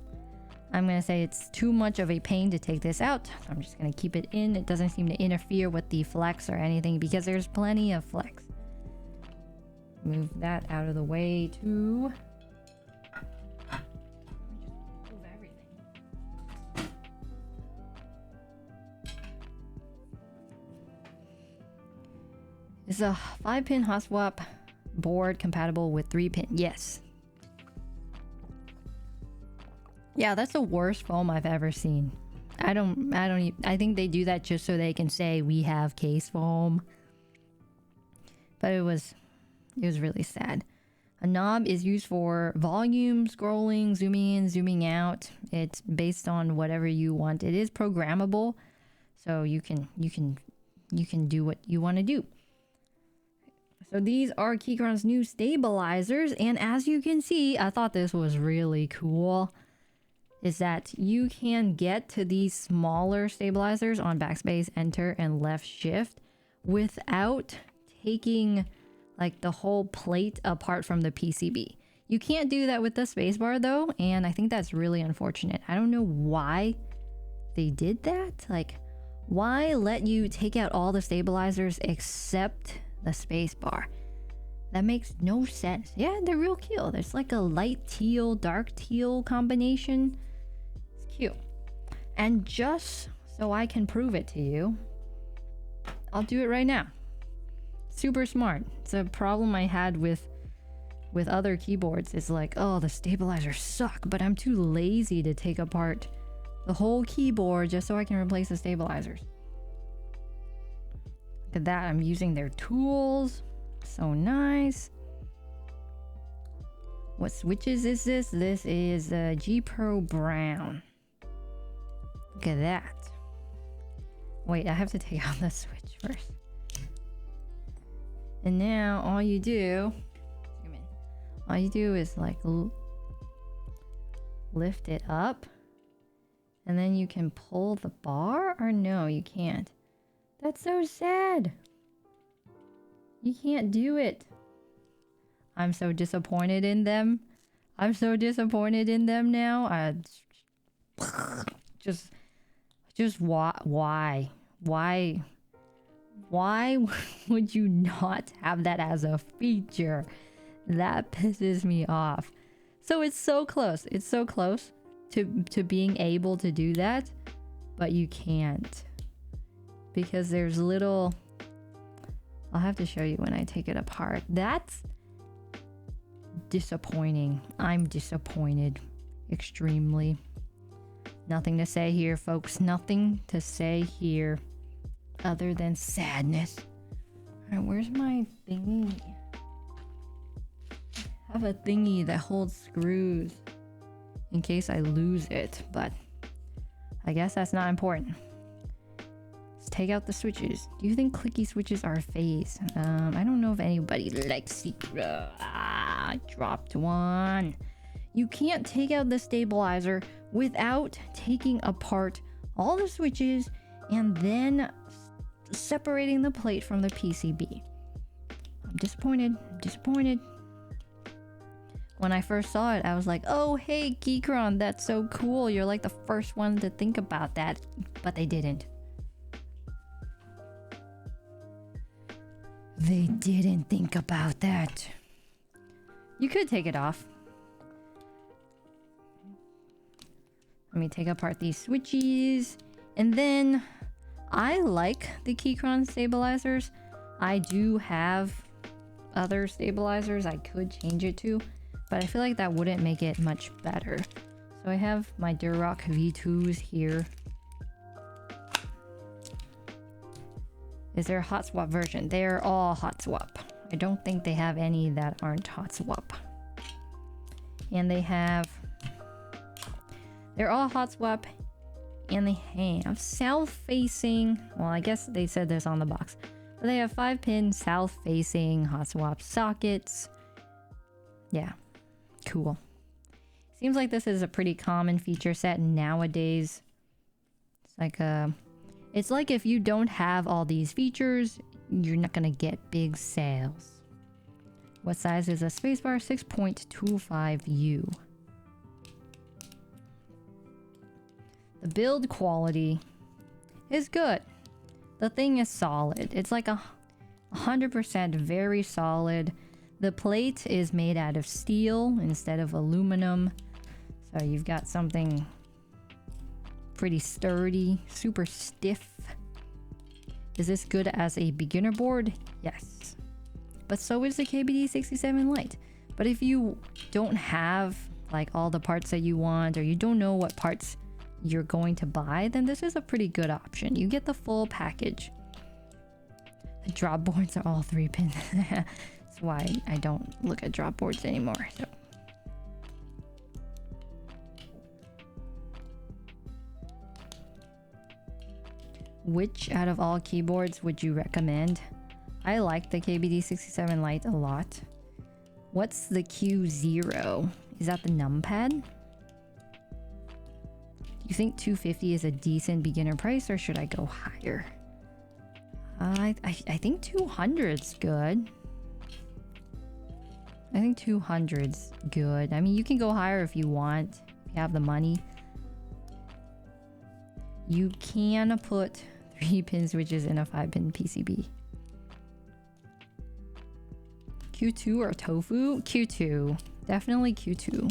I'm gonna say it's too much of a pain to take this out. I'm just gonna keep it in. It doesn't seem to interfere with the flex or anything because there's plenty of flex. Move that out of the way too. Move everything. Is a 5-pin hot swap board compatible with 3-pin? Yes. Yeah, that's the worst foam I've ever seen. I think they do that just so they can say we have case foam. But it was really sad. A knob is used for volume, scrolling, zooming in, zooming out. It's based on whatever you want. It is programmable, so you can do what you want to do. So these are Keychron's new stabilizers, and as you can see, I thought this was really cool. Is that you can get to these smaller stabilizers on backspace, enter, and left shift without taking like the whole plate apart from the PCB. You can't do that with the spacebar though, and I think that's really unfortunate. I don't know why they did that. Like, why let you take out all the stabilizers except the spacebar? That makes no sense. Yeah, they're real cute. There's like a light teal, dark teal combination. Cute. And just so I can prove it to you, I'll do it right now. Super smart. It's a problem I had with other keyboards. It's like, oh, the stabilizers suck, but I'm too lazy to take apart the whole keyboard just so I can replace the stabilizers. Look at that. I'm using their tools. So nice. What switches is this? This is G Pro Brown. Look at that. Wait, I have to take out the switch first. And now all you do is like lift it up, and then you can pull the bar, or no, you can't. That's so sad. You can't do it. I'm so disappointed in them. I'm so disappointed in them now. Just why would you not have that as a feature? That pisses me off. So it's so close. It's so close to being able to do that, but you can't. Because there's little... I'll have to show you when I take it apart. That's disappointing. I'm disappointed. Extremely. Nothing to say here, folks. Nothing to say here other than sadness. Alright, where's my thingy? I have a thingy that holds screws in case I lose it, but I guess that's not important. Let's take out the switches. Do you think clicky switches are a phase? I don't know if anybody likes it. I dropped one. You can't take out the stabilizer without taking apart all the switches and then separating the plate from the PCB. I'm disappointed. When I first saw it, I was like, oh, hey, Keychron, that's so cool. You're like the first one to think about that. But they didn't. They didn't think about that. You could take it off. Let me take apart these switches. And then I like the Keychron stabilizers. I do have other stabilizers I could change it to, but I feel like that wouldn't make it much better. So I have my Durock V2s here. Is there a hot swap version? They're all hot swap. I don't think they have any that aren't hot swap. And they're all hot swap, and they have south-facing, well, I guess they said this on the box, but they have 5-pin south-facing hot swap sockets. Yeah, cool. Seems like this is a pretty common feature set nowadays. It's like if you don't have all these features, you're not gonna get big sales. What size is a spacebar? 6.25U. The build quality is good. The thing is solid. It's like 100% very solid. The plate is made out of steel instead of aluminum. So you've got something pretty sturdy, super stiff. Is this good as a beginner board? Yes. But so is the KBD67 Lite. But if you don't have like all the parts that you want, or you don't know what parts you're going to buy, then this is a pretty good option. You get the full package. The drop boards are all 3 pins. That's why I don't look at drop boards anymore. So. Which out of all keyboards would you recommend? I like the KBD67 Lite a lot. What's the Q0? Is that the numpad? Do you think 250 is a decent beginner price, or should I go higher? I think 200's good. I think 200's good. I mean, you can go higher if you want, if you have the money. You can put 3-pin switches in a 5-pin PCB. Q2 or tofu? Q2. Definitely Q2.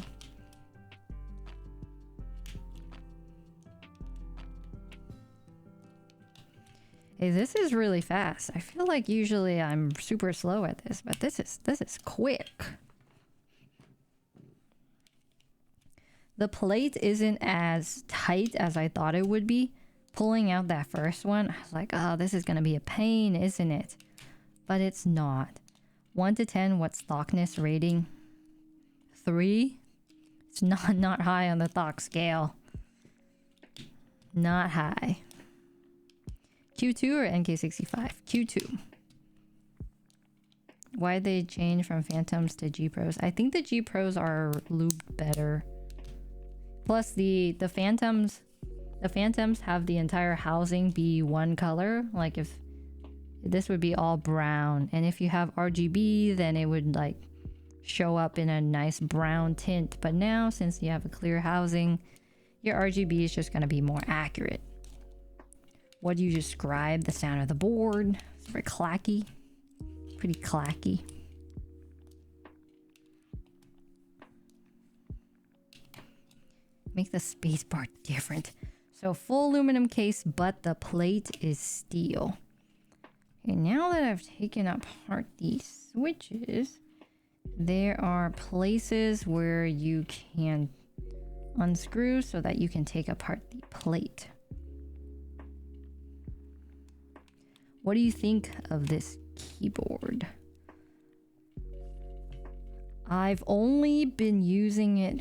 Hey, this is really fast. I feel like usually I'm super slow at this, but this is quick. The plate isn't as tight as I thought it would be. Pulling out that first one, I was like, oh, this is gonna be a pain, isn't it? But it's not. 1 to 10, what's thoughtness rating? 3? It's not high on the thock scale. Not high. Q2 or NK65? Q2. Why'd they change from Phantoms to G Pros? I think the G Pros are lubed better. Plus the Phantoms have the entire housing be one color. Like if this would be all brown, and if you have RGB, then it would like show up in a nice brown tint. But now, since you have a clear housing, your RGB is just going to be more accurate. What do you describe the sound of the board? It's very clacky. Pretty clacky. Make the spacebar different. So full aluminum case, but the plate is steel. Okay, now that I've taken apart these switches, there are places where you can unscrew so that you can take apart the plate. What do you think of this keyboard? I've only been using it...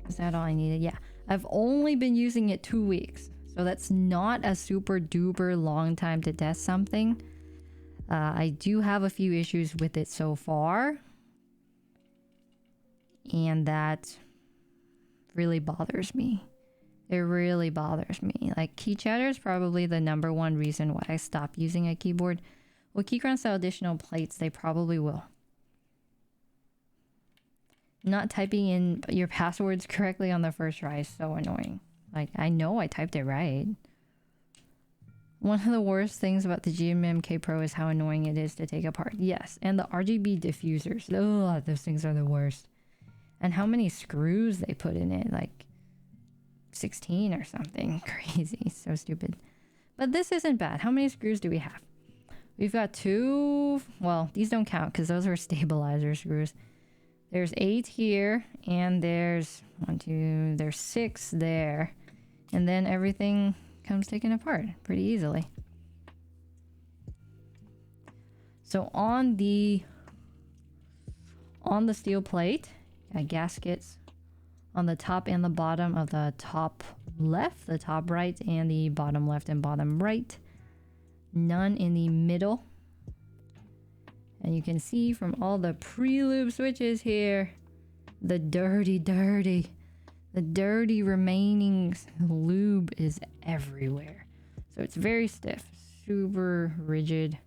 Is that all I needed? Yeah. I've only been using it 2 weeks. So that's not a super duper long time to test something. I do have a few issues with it so far. And that really bothers me. It really bothers me. Like, key chatter is probably the #1 reason why I stopped using a keyboard. Will Keychron sell additional plates? They probably will. Not typing in your passwords correctly on the first try is so annoying. Like, I know I typed it right. One of the worst things about the GMMK Pro is how annoying it is to take apart. Yes, and the RGB diffusers. Oh, those things are the worst. And how many screws they put in it. Like 16 or something. Crazy. So stupid. But this isn't bad. How many screws do we have? We've got 2. Well, these don't count because those are stabilizer screws. There's 8 here. And there's 1, 2. There's 6 there. And then everything comes taken apart pretty easily. So on the steel plate, gaskets on the top and the bottom of the top left, the top right, and the bottom left and bottom right. None in the middle. And you can see from all the pre-lube switches here, the dirty remaining lube is everywhere. So it's very stiff, super rigid.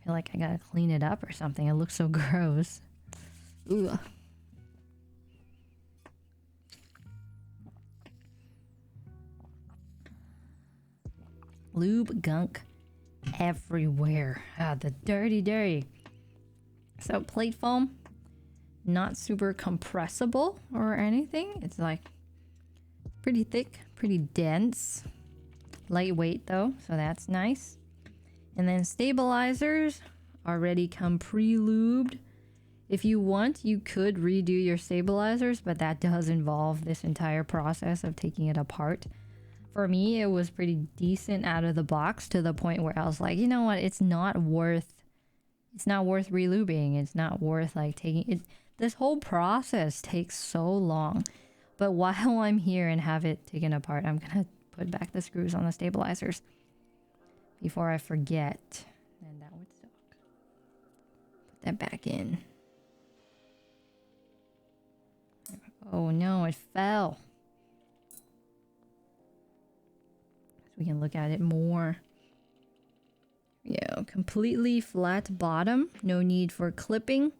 feel like I gotta clean it up or something. It looks so gross. Ugh. Lube gunk everywhere. Ah, the dirty. So plate foam, not super compressible or anything. It's like pretty thick, pretty dense. Lightweight though, so that's nice. And then stabilizers already come pre-lubed. If you want, you could redo your stabilizers, but that does involve this entire process of taking it apart. For me, it was pretty decent out of the box to the point where I was like, you know what, it's not worth relubing. It's not worth like taking it. This whole process takes so long. But while I'm here and have it taken apart, I'm gonna put back the screws on the stabilizers before I forget. And that would suck. Put that back in. Oh no, it fell. So we can look at it more. Yeah, completely flat bottom. No need for clipping.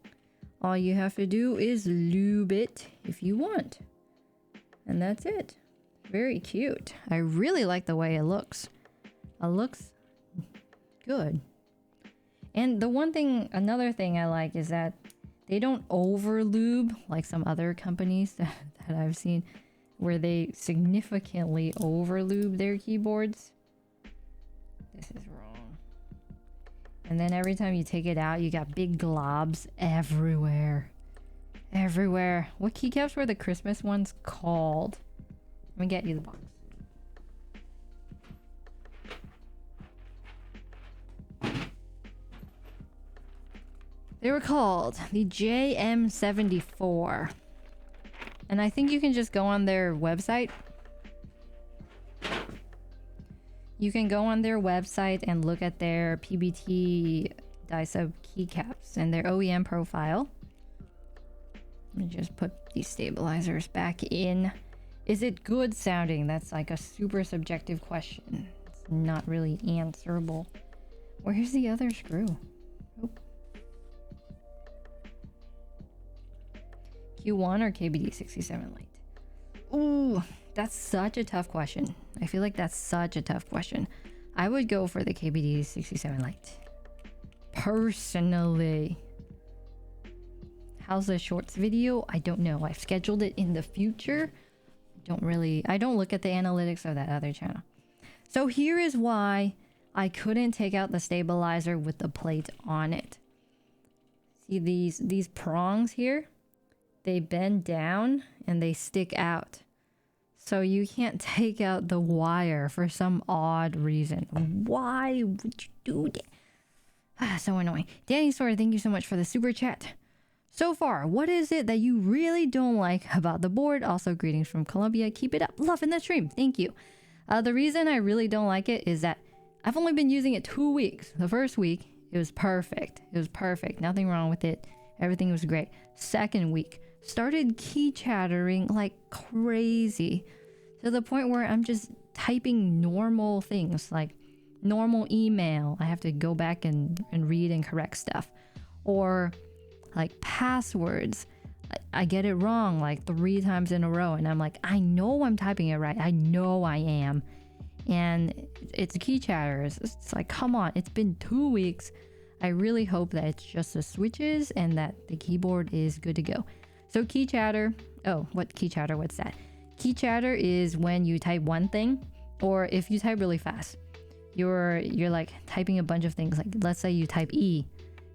All you have to do is lube it if you want. And that's it. Very cute. I really like the way it looks. It looks good. And another thing I like is that they don't over lube like some other companies that I've seen where they significantly over lube their keyboards. This is wrong. And then every time you take it out, you got big globs everywhere. Everywhere. What keycaps were the Christmas ones called? Let me get you the box. They were called the JM74. And I think you can just go on their website. You can go on their website and look at their PBT die-sub keycaps and their OEM profile. Let me just put these stabilizers back in. Is it good sounding? That's like a super subjective question. It's not really answerable. Where's the other screw? Oh. Q1 or KBD67 Lite? Ooh, that's such a tough question. I feel like that's such a tough question. I would go for the KBD67 Lite. Personally. How's the shorts video? I don't know. I've scheduled it in the future. I don't look at the analytics of that other channel. So here is why I couldn't take out the stabilizer with the plate on it. See these prongs here? They bend down and they stick out. So you can't take out the wire for some odd reason. Why would you do that? Ah, so annoying. Danny Sawyer, thank you so much for the super chat. So far, what is it that you really don't like about the board? Also, greetings from Colombia. Keep it up. Loving the stream. Thank you. The reason I really don't like it is that I've only been using it 2 weeks. The first week, it was perfect. It was perfect. Nothing wrong with it. Everything was great. Second week, started key chattering like crazy to the point where I'm just typing normal things like normal email. I have to go back and read and correct stuff. Or like passwords. I get it wrong like 3 times in a row and I'm like, I know I'm typing it right. I know I am. And it's key chatter. It's like, come on, it's been 2 weeks. I really hope that it's just the switches and that the keyboard is good to go. So key chatter. Oh, what key chatter? What's that? Key chatter is when you type one thing, or if you type really fast, you're like typing a bunch of things. Like let's say you type E,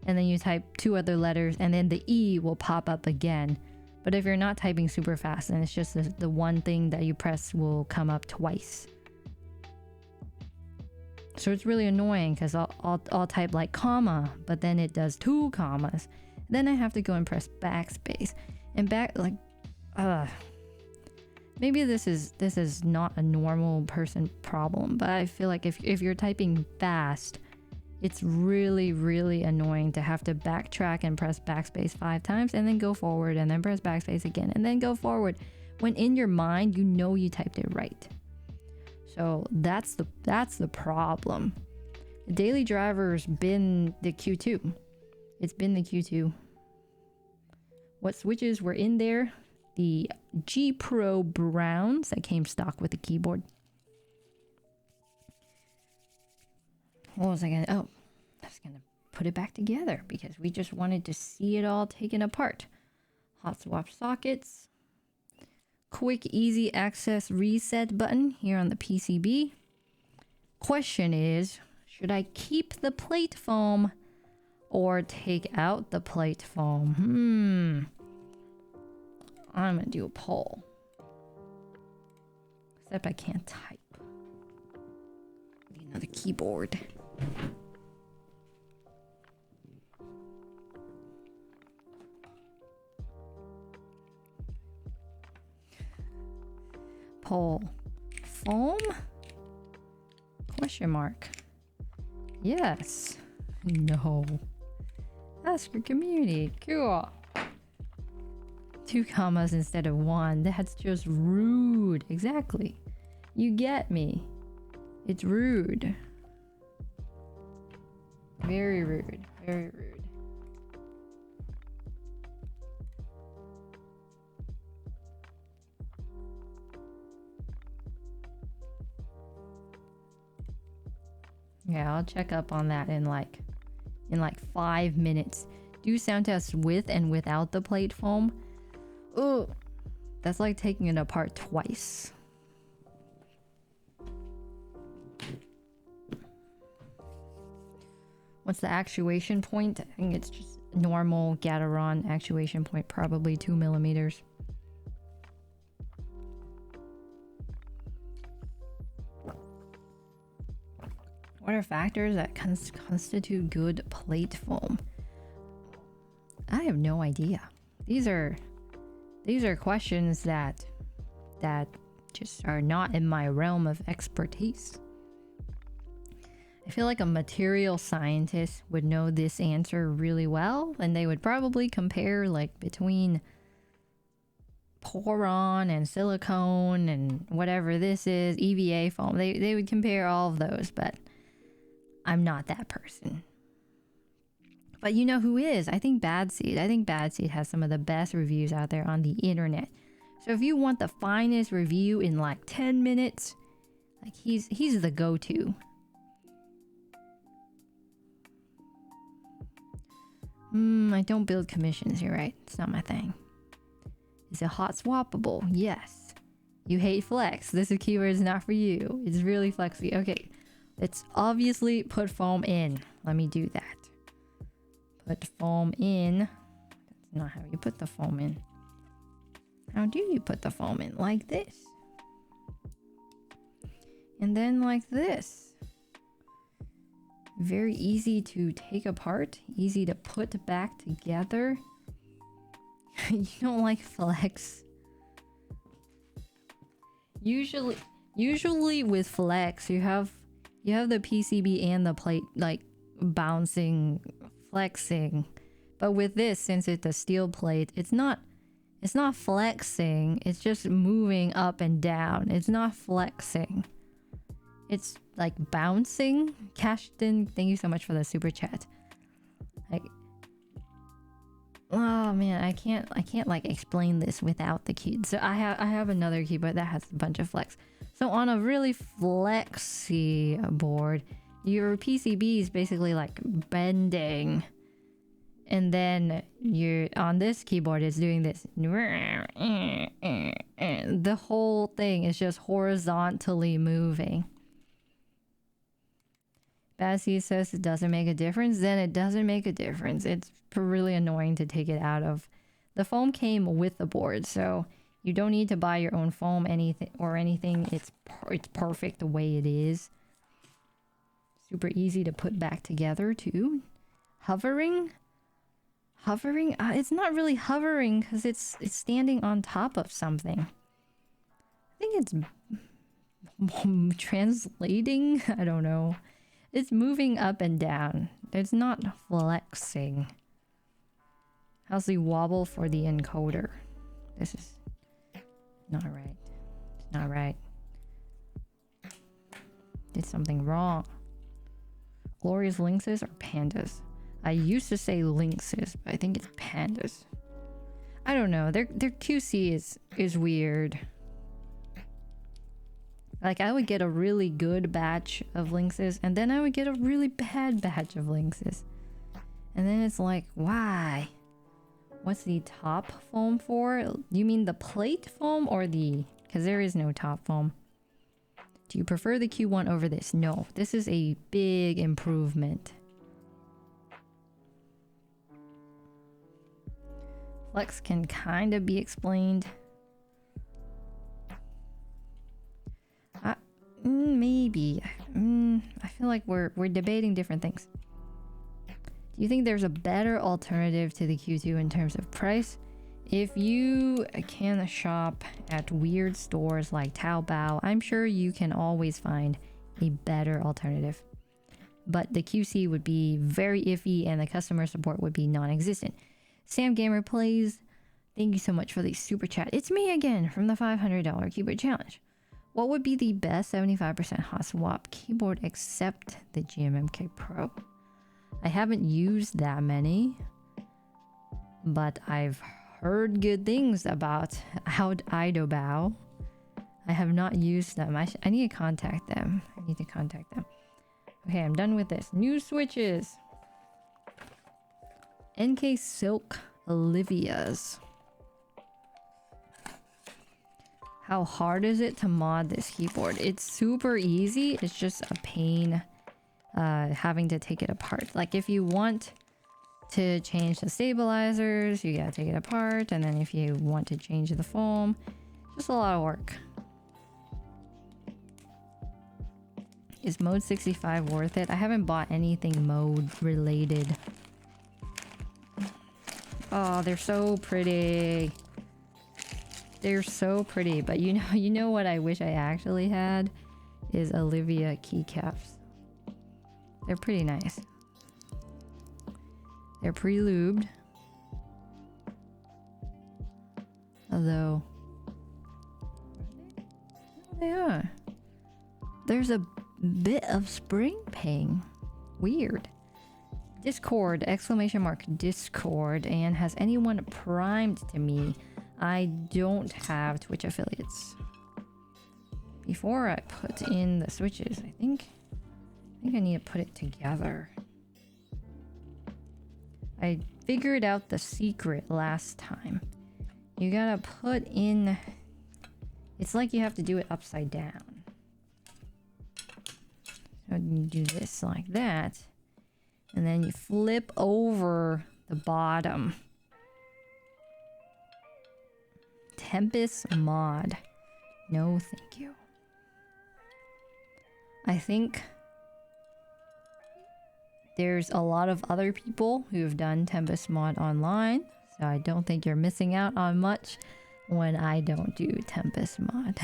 and then you type 2 other letters, and then the E will pop up again. But if you're not typing super fast, and it's just the one thing that you press will come up twice. So it's really annoying because I'll type like comma, but then it does 2 commas. Then I have to go and press backspace and maybe this is not a normal person problem, but I feel like if you're typing fast, it's really, really annoying to have to backtrack and press backspace 5 times and then go forward and then press backspace again and then go forward when in your mind you know you typed it right. So that's the problem. The daily driver's been the Q2. It's been the Q2. What switches were in there? The G Pro Browns that came stock with the keyboard. What was I gonna... Oh, I was gonna put it back together because we just wanted to see it all taken apart. Hot swap sockets. Quick easy access reset button here on the PCB. Question is, should I keep the plate foam or take out the plate foam? I'm gonna do a poll. Except I can't type. Need another keyboard. Poll. Foam? Question mark. Yes. No. Ask your community. Cool. 2 commas instead of 1. That's just rude. Exactly. You get me. It's rude. Very rude. Very rude. Yeah, I'll check up on that in like 5 minutes. Do sound tests with and without the plate foam. Oh, that's like taking it apart twice. What's the actuation point? I think it's just normal Gateron actuation point, probably 2 millimeters. What are factors that constitute good plate foam? I have no idea. These are questions that just are not in my realm of expertise. I feel like a material scientist would know this answer really well, and they would probably compare like between poron and silicone and whatever this is, EVA foam. They would compare all of those, but I'm not that person. But you know who is? I think Bad Seed. I think Bad Seed has some of the best reviews out there on the internet. So if you want the finest review in like 10 minutes, like he's the go-to. I don't build commissions, you're right. It's not my thing. Is it hot swappable? Yes. You hate flex. This keyword is not for you. It's really flexy. Okay. Let's obviously put foam in. Let me do that. Put foam in. That's not how you put the foam in. How do you put the foam in? Like this. And then like this. Very easy to take apart. Easy to put back together. You don't like flex. Usually with flex, you have the PCB and the plate like bouncing, flexing. But with this, since it's a steel plate, it's not flexing. It's just moving up and down. It's not flexing. It's like bouncing. Cashton, thank you so much for the super chat. Like, oh man, I can't like explain this without the key. So I have another keyboard that has a bunch of flex. So on a really flexy board, your PCB is basically like bending, and then you're on this keyboard is doing this. The whole thing is just horizontally moving. Bassy says it doesn't make a difference. Then it doesn't make a difference. It's really annoying to take it out of. The foam came with the board, so you don't need to buy your own foam anything. It's perfect the way it is. Super easy to put back together too. Hovering. It's not really hovering because it's standing on top of something. I think it's translating. I don't know. It's moving up and down. It's not flexing. How's the wobble for the encoder? This is not right. It's not right. Did something wrong. Glorious Lynxes or Pandas? I used to say Lynxes, but I think it's Pandas. I don't know. Their QC is weird. Like, I would get a really good batch of Lynxes, and then I would get a really bad batch of Lynxes. And then it's like, why? What's the top foam for? You mean the plate foam or the... Because there is no top foam. Do you prefer the Q1 over this? No. This is a big improvement. Flex can kind of be explained. Maybe. I feel like we're debating different things. Do you think there's a better alternative to the Q2 in terms of price? If you can shop at weird stores like Taobao, I'm sure you can always find a better alternative. But the QC would be very iffy and the customer support would be non-existent. Sam Gamer Plays, thank you so much for the super chat. It's me again from the $500 keyboard challenge. What would be the best 75% hot swap keyboard except the GMMK Pro? I haven't used that many, but I've heard good things about Idobao. I have not used them. I need to contact them. Okay, I'm done with this. New switches. NK Silk Olivia's. How hard is it to mod this keyboard? It's super easy. It's just a pain having to take it apart. Like, if you want to change the stabilizers, you gotta take it apart, and then if you want to change the foam, just a lot of work. Is mode 65 worth it? I haven't bought anything mode related. Oh, they're so pretty. They're so pretty, but you know what I wish I actually had is Olivia keycaps. They're pretty nice. They're pre-lubed. Although... they are. There's a bit of spring ping. Weird. Discord! Exclamation mark Discord. And has anyone primed to me? I don't have Twitch affiliates. Before I put in the switches, I think I need to put it together. I figured out the secret last time. You gotta put in... It's like you have to do it upside down. So you do this like that. And then you flip over the bottom. Tempest mod. No, thank you. I think there's a lot of other people who have done Tempest mod online, so I don't think you're missing out on much when I don't do Tempest mod.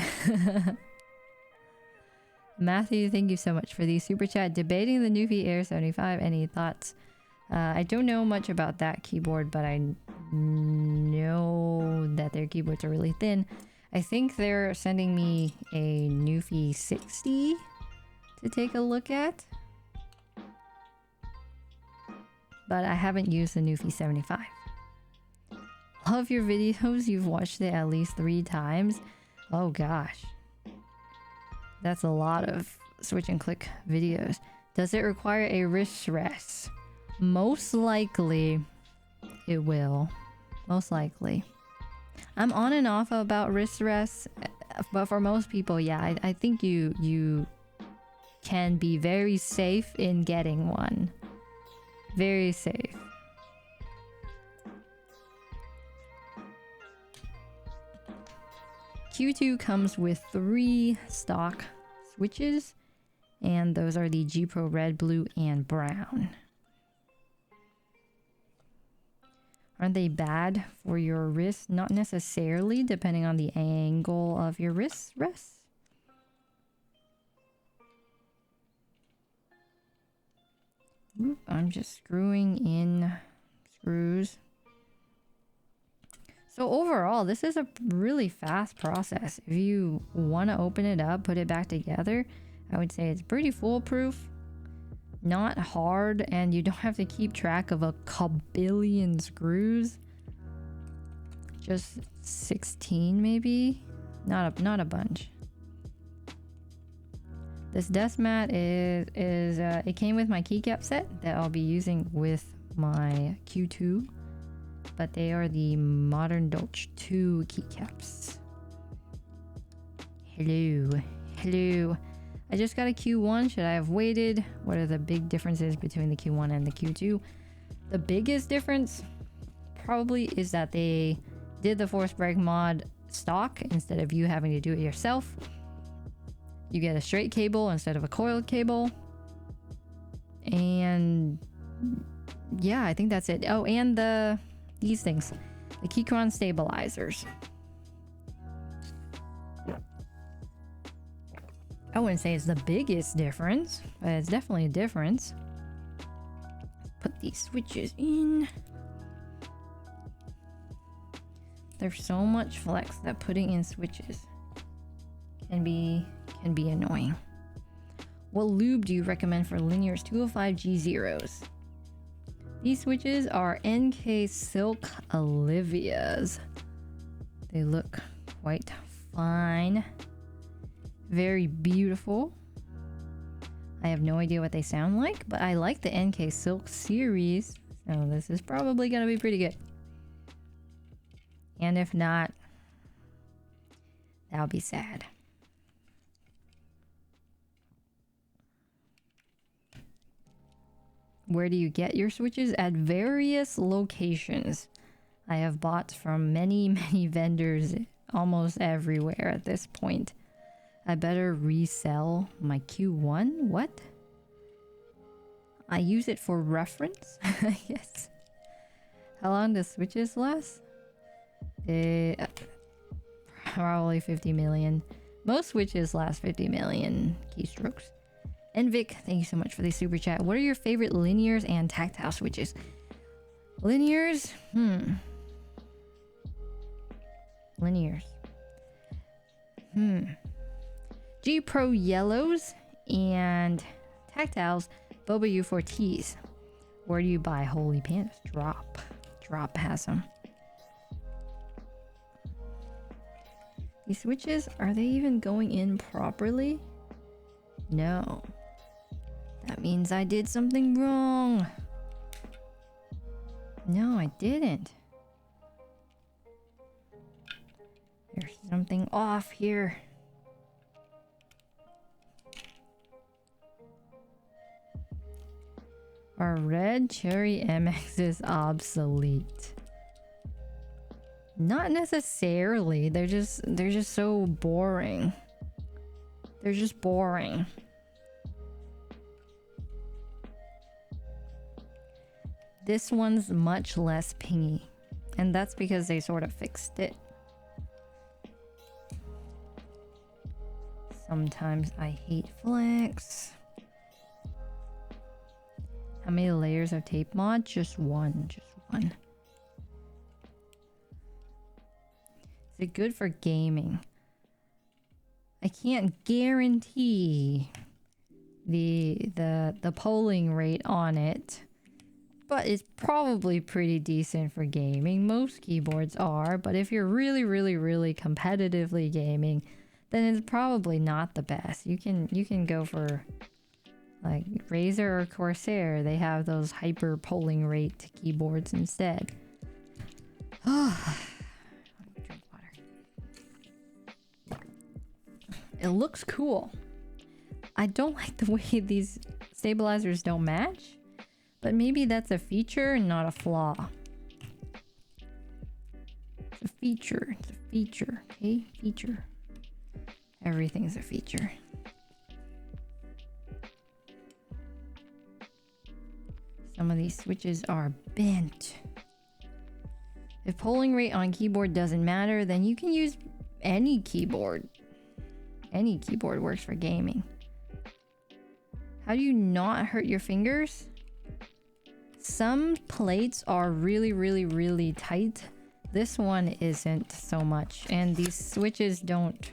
Matthew, thank you so much for the super chat. Debating the Newfie Air 75. Any thoughts? I don't know much about that keyboard, but I know that their keyboards are really thin. I think they're sending me a Newfie 60 to take a look at. But I haven't used the Newfie 75. Love your videos. You've watched it at least 3 times. Oh gosh. That's a lot of switch and click videos. Does it require a wrist rest? Most likely it will. Most likely. I'm on and off about wrist rests, but for most people, yeah, I think you can be very safe in getting one. Very safe. Q2 comes with 3 stock switches, and those are the G Pro Red, Blue, and Brown. Aren't they bad for your wrist? Not necessarily, depending on the angle of your wrist rest. Oop, I'm just screwing in screws. So overall, this is a really fast process. If you want to open it up, put it back together, I would say it's pretty foolproof. not hard, and you don't have to keep track of a kabillion screws. Just 16 maybe? Not a bunch. This desk mat is it came with my keycap set that I'll be using with my Q2, but they are the Modern Dolch 2 keycaps. Hello. I just got a Q1. Should I have waited? What are the big differences between the Q1 and the Q2? The biggest difference probably is that they did the force brake mod stock instead of you having to do it yourself. You get a straight cable instead of a coiled cable. And yeah, I think that's it. Oh, and these things. The Keychron stabilizers. I wouldn't say it's the biggest difference, but it's definitely a difference. Put these switches in. There's so much flex that putting in switches can be annoying. What lube do you recommend for Linear's 205G zeros? These switches are NK Silk Olivia's. They look quite fine. Very beautiful. I have no idea what they sound like, but I like the NK Silk series, so this is probably gonna be pretty good. And if not, that'll be sad. Where do you get your switches? At various locations. I have bought from many vendors almost everywhere at this point. I better resell my Q1? What? I use it for reference? Yes. How long does switches last? Probably 50 million. Most switches last 50 million keystrokes. And Vic, thank you so much for the super chat. What are your favorite linears and tactile switches? Linears? Linears. G Pro yellows and tactiles. Boba U4Ts. Where do you buy Holy Pandas? Drop has them. These switches, are they even going in properly? No. That means I did something wrong. No, I didn't. There's something off here. Our red cherry MX is obsolete. Not necessarily. They're just so boring. They're just boring. This one's much less pingy, and that's because they sort of fixed it. Sometimes I hate flex. How many layers of tape mod? Just one. Is it good for gaming? I can't guarantee the polling rate on it, but it's probably pretty decent for gaming. Most keyboards are, but if you're really competitively gaming, then it's probably not the best. You can go for like Razer or Corsair. They have those hyper polling rate keyboards instead. Drink water. It looks cool. I don't like the way these stabilizers don't match, but maybe that's a feature and not a flaw. It's a feature. It's a feature. Okay? Feature. Everything's a feature. Some of these switches are bent. If polling rate on keyboard doesn't matter, then you can use any keyboard. Any keyboard works for gaming. How do you not hurt your fingers? Some plates are really tight. This one isn't so much. And these switches don't...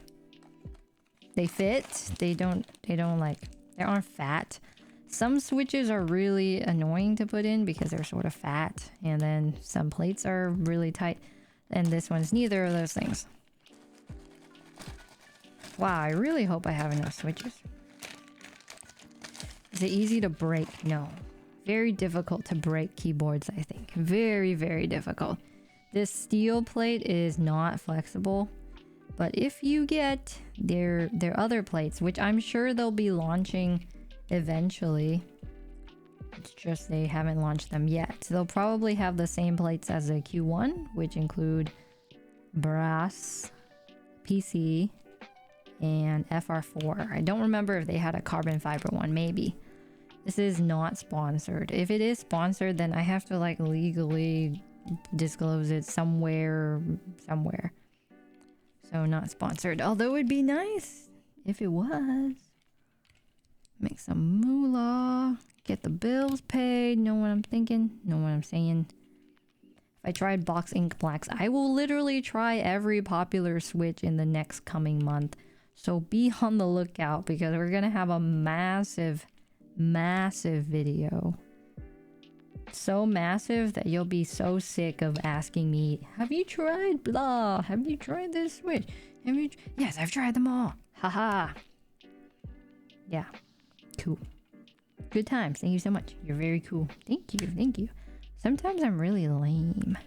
They fit. They don't like... They aren't fat. Some switches are really annoying to put in because they're sort of fat, and then some plates are really tight, and this one's neither of those things. Wow, I really hope I have enough switches. Is it easy to break? No. Very difficult to break keyboards, I think. Very, very difficult. This steel plate is not flexible, but if you get their other plates, which I'm sure they'll be launching eventually, it's just they haven't launched them yet. They'll probably have the same plates as the Q1, which include brass, PC, and FR4. I don't remember if they had a carbon fiber one. Maybe. This is not sponsored. If it is sponsored, then I have to like legally disclose it somewhere. So not sponsored. Although it'd be nice if it was. Make some moolah. Get the bills paid. Know what I'm thinking? Know what I'm saying? If I tried box ink blacks, I will literally try every popular switch in the next coming month. So be on the lookout because we're gonna have a massive video. So massive that you'll be so sick of asking me, have you tried blah? Have you tried this switch? Have you? Yes, I've tried them all. Haha. Yeah. Cool. Good times. Thank you so much. You're very cool. Thank you. Thank you. Sometimes I'm really lame.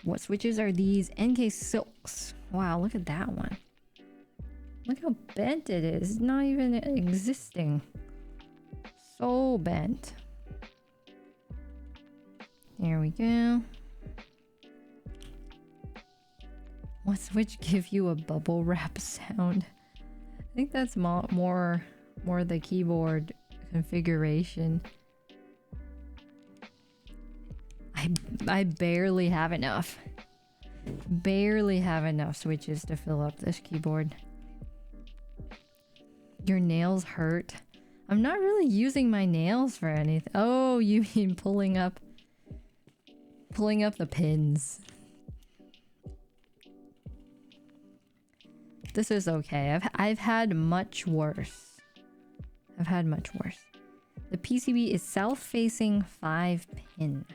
What switches are these? NK Silks. Wow, look at that one. Look how bent it is. It's not even existing. So bent. There we go. What switch give you a bubble wrap sound? I think that's more the keyboard configuration. I barely have enough. Barely have enough switches to fill up this keyboard. Your nails hurt. I'm not really using my nails for anything. Oh, you mean pulling up the pins. This is okay. I've had much worse. I've had much worse. The PCB is south-facing 5-pin.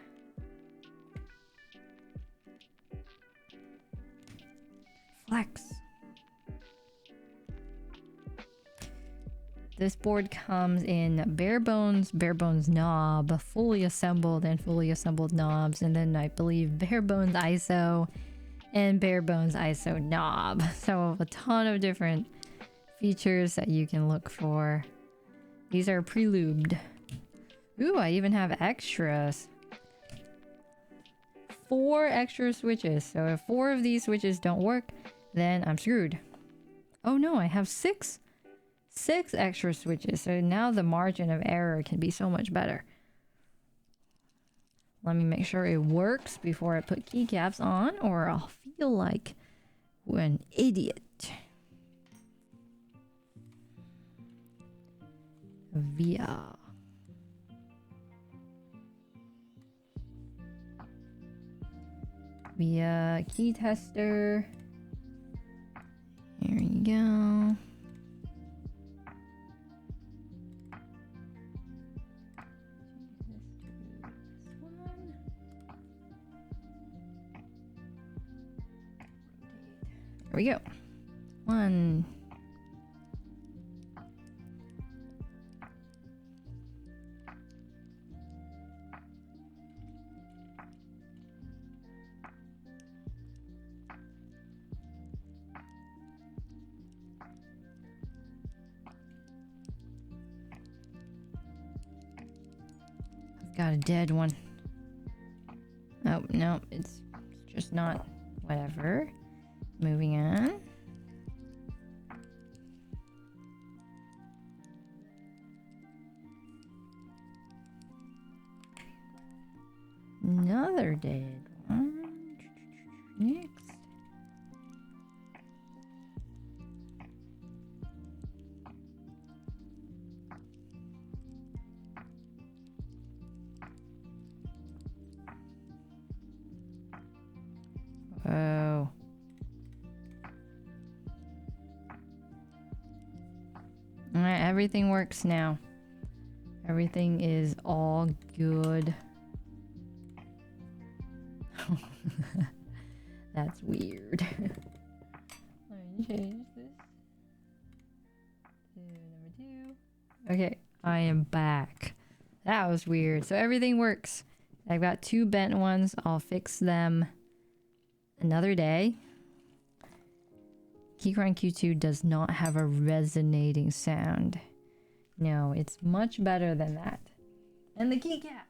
Flex. This board comes in bare bones knob, fully assembled and fully assembled knobs, and then I believe bare bones ISO and bare bones ISO knob. So a ton of different features that you can look for. These are pre-lubed. Ooh, I even have extras. 4 extra switches. So if 4 of these switches don't work, then I'm screwed. Oh no, I have 6 extra switches. So now the margin of error can be so much better. Let me make sure it works before I put keycaps on, or I'll feel like an idiot. Via key tester. Here you go. There we go. 1. I've got a dead one. Oh, no, it's just not. Whatever. Moving on. Another dead one. Next. Oh. Alright, everything works now. Everything is all good. That's weird. Let me change this to number 2. Okay, I am back. That was weird. So everything works. I've got 2 bent ones. I'll fix them another day. Keychron Q2 does not have a resonating sound. No, it's much better than that. And the keycaps.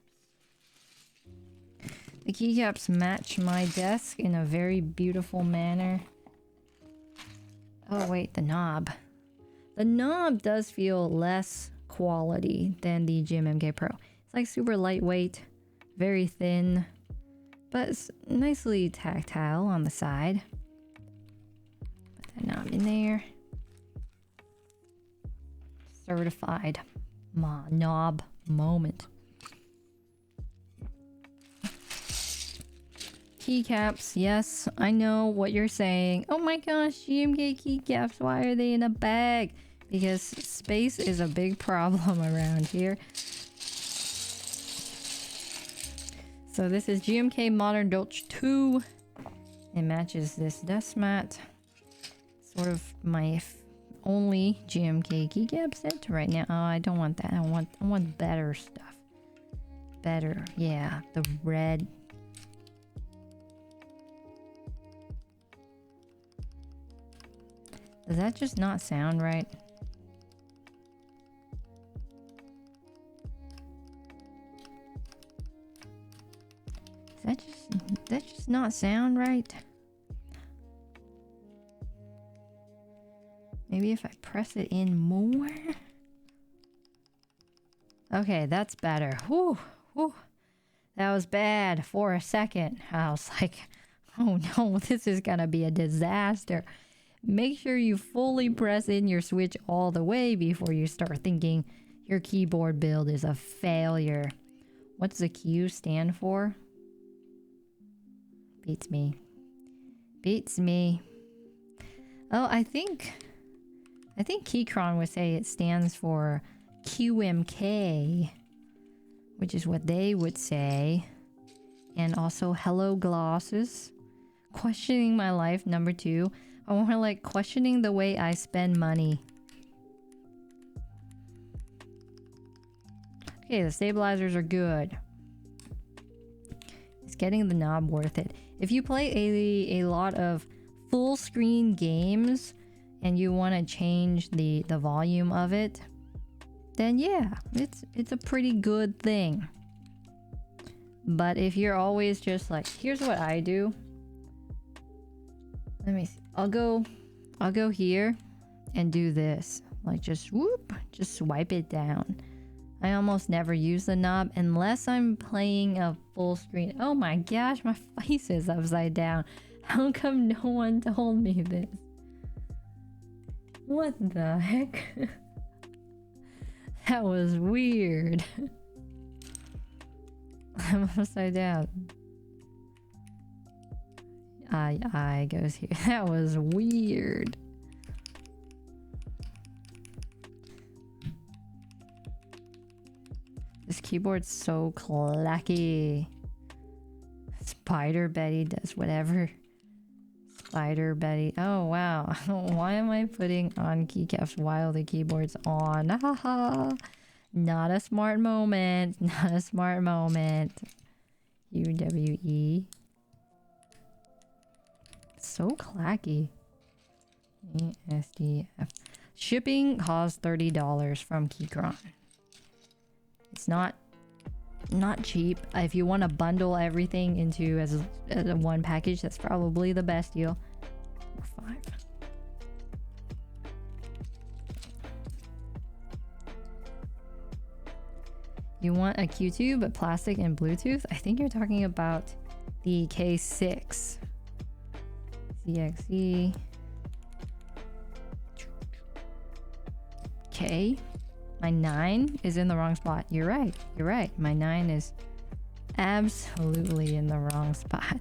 The keycaps match my desk in a very beautiful manner. Oh wait, the knob. The knob does feel less quality than the GMMK Pro. It's like super lightweight, very thin, but it's nicely tactile on the side. Put that knob in there. Certified knob moment. Keycaps, yes, I know what you're saying. Oh my gosh, GMK keycaps, why are they in a bag? Because space is a big problem around here. So this is GMK Modern Dolch 2. It matches this desk mat. Sort of my only GMK keycap set right now. Oh, I don't want that. I want better stuff. Better, yeah, the red. Does that just not sound right? Does that just not sound right? Maybe if I press it in more? Okay, that's better. Whew, whew. That was bad for a second. I was like, oh no, this is gonna be a disaster. Make sure you fully press in your switch all the way before you start thinking your keyboard build is a failure. What's the Q stand for? Beats me. Beats me. Oh, I think Keychron would say it stands for QMK, which is what they would say. And also hello glosses. Questioning my life, number 2. I want to like questioning the way I spend money. Okay, the stabilizers are good. Is getting the knob worth it? If you play a lot of full screen games and you want to change the volume of it, then yeah, it's a pretty good thing. But if you're always just like, here's what I do. Let me see. I'll go here and do this. Like just whoop, just swipe it down. I almost never use the knob unless I'm playing a full screen. Oh my gosh, my face is upside down. How come no one told me this? What the heck? That was weird. I'm upside down. I goes here. That was weird. This keyboard's so clacky. Spider Betty does whatever. Spider Betty. Oh wow. Why am I putting on keycaps while the keyboard's on? Haha. Not a smart moment. Not a smart moment. UWE. So clacky. ESDF. Shipping costs $30 from Keychron. It's not cheap. If you want to bundle everything into as a one package, that's probably the best deal. 5. You want a Q2 but plastic and Bluetooth? I think you're talking about the K6. CXE. Okay. My 9 is in the wrong spot. You're right. You're right. My 9 is absolutely in the wrong spot.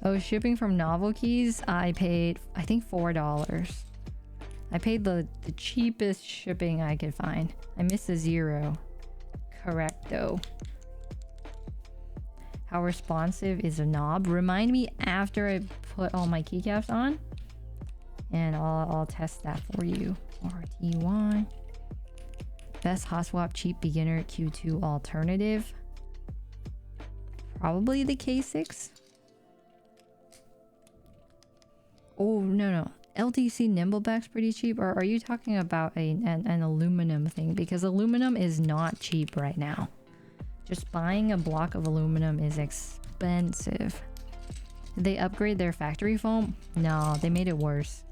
Oh, shipping from Novel Keys, I paid, I think $4. I paid the cheapest shipping I could find. I missed a zero. Correcto. How responsive is a knob? Remind me after I put all my keycaps on, and I'll test that for you. RTY. Best hot swap cheap beginner Q2 alternative. Probably the K6. Oh, no. LTC Nimbleback's pretty cheap. Or are you talking about an aluminum thing? Because aluminum is not cheap right now. Just buying a block of aluminum is expensive. Did they upgrade their factory foam? No, they made it worse.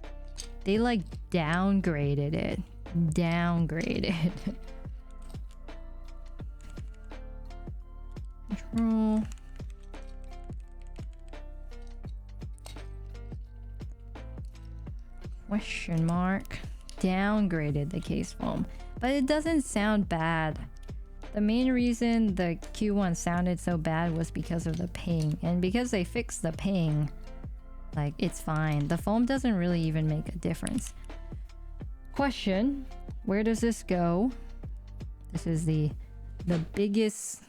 They like downgraded it. Downgraded. Control. Question mark. Downgraded the case foam. But it doesn't sound bad. The main reason the Q1 sounded so bad was because of the ping. And because they fixed the ping, like, it's fine. The foam doesn't really even make a difference. Question. Where does this go? This is the biggest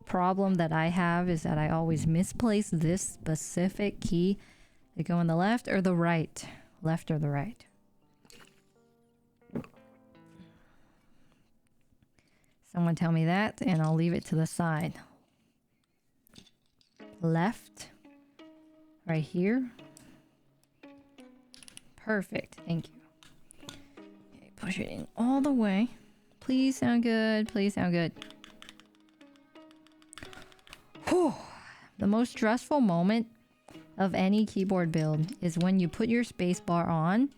problem that I have, is that I always misplace this specific key. They go on the left or the right? Left or the right? Someone tell me that, and I'll leave it to the side. Left. Right here. Perfect. Thank you. Okay, push it in all the way. Please sound good. Please sound good. Whew. The most stressful moment of any keyboard build is when you put your spacebar on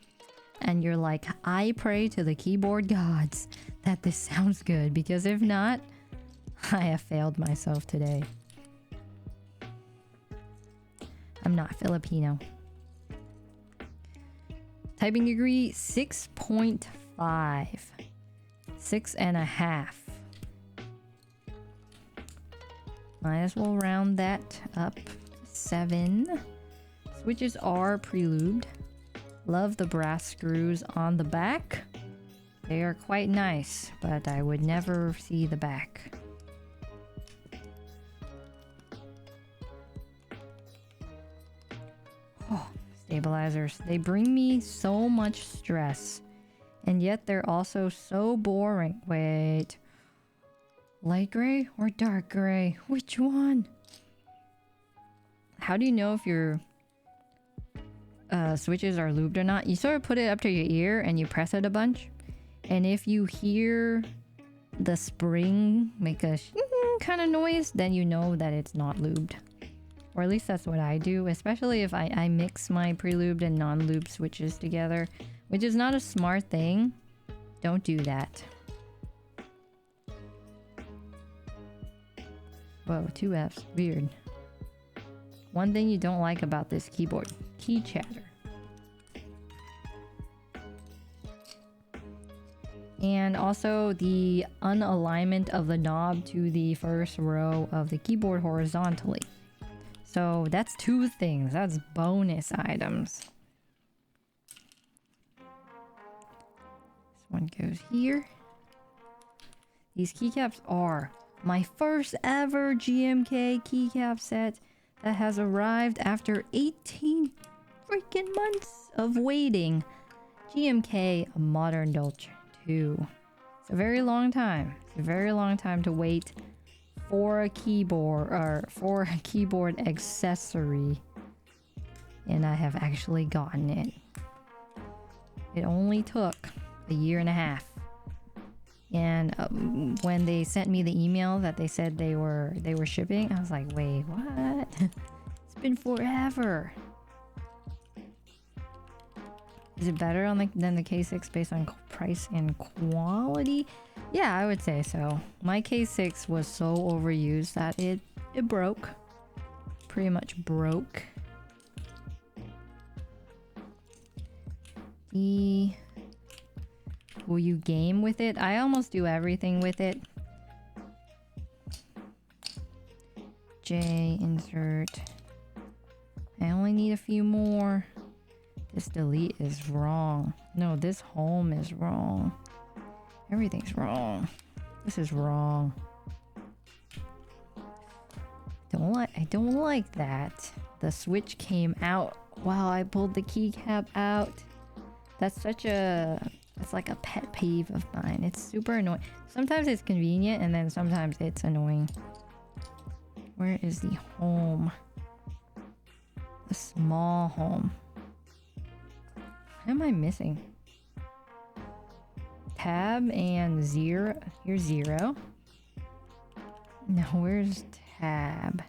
and you're like, I pray to the keyboard gods that this sounds good, because if not, I have failed myself today. I'm not Filipino. Typing degree 6.5. 6.5. Might as well round that up. 7. Switches are pre-lubed. Love the brass screws on the back. They are quite nice, but I would never see the back. Oh, stabilizers. They bring me so much stress, and yet they're also so boring. Wait. Light gray or dark gray? Which one? How do you know if your switches are lubed or not? You sort of put it up to your ear and you press it a bunch. And if you hear the spring make a kind of noise, then you know that it's not lubed. Or at least that's what I do, especially if I mix my pre-lubed and non-lubed switches together, which is not a smart thing. Don't do that. Whoa, 2 Fs. Weird. One thing you don't like about this keyboard. Key chatter. And also the unalignment of the knob to the first row of the keyboard horizontally. So that's 2 things. That's bonus items. This one goes here. These keycaps are my first ever GMK keycap set that has arrived after 18 freaking months of waiting. GMK Modern Dolce 2. It's a very long time. It's a very long time to wait for a keyboard, or for a keyboard accessory. And I have actually gotten it. It only took a year and a half. And when they sent me the email that they said they were shipping, I was like, wait, what? It's been forever. Is it better on than the K6 based on price and quality? Yeah, I would say so. My K6 was so overused that it broke. Pretty much broke. Will you game with it? I almost do everything with it. J, insert. I only need a few more. This delete is wrong. No, this home is wrong. Everything's wrong. This is wrong. I don't like that. The switch came out while I pulled the keycap out. That's like a pet peeve of mine. It's super annoying. Sometimes it's convenient and then sometimes it's annoying. Where is the home? The small home. What am I missing? Tab and 0. Here's 0. No, where's tab?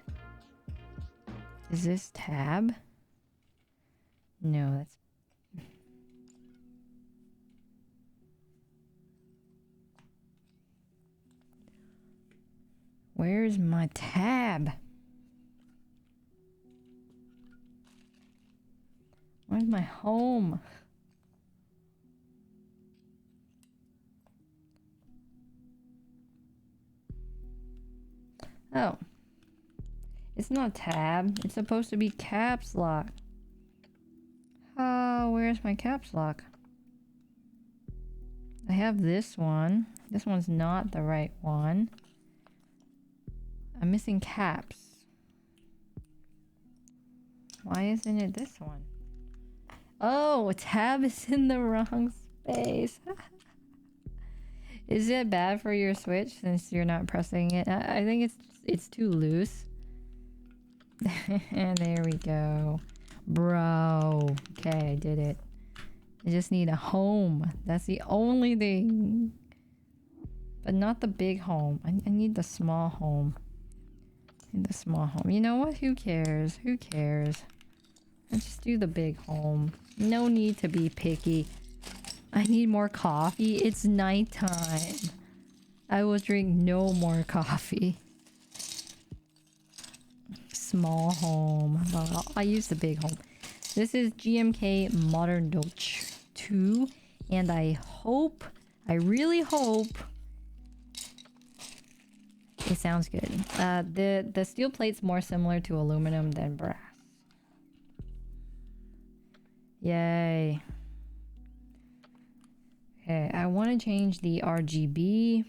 Is this tab? No, that's... Where's my tab? Where's my home? Oh. It's not tab. It's supposed to be caps lock. Oh, where's my caps lock? I have this one. This one's not the right one. I'm missing caps. Why isn't it this one? Oh, tab is in the wrong space. Is it bad for your Switch since you're not pressing it? I think it's too loose. And there we go. Bro. Okay, I did it. I just need a home. That's the only thing. But not the big home. I need the small home. I need the small home. You know what? Who cares? Who cares? Let's just do the big home. No need to be picky. I need more coffee. It's nighttime. I will drink no more coffee. Small home. Well, I use the big home. This is GMK Modern Dolch 2. And I really hope it sounds good. The steel plate's more similar to aluminum than brass. Yay. Okay, I want to change the RGB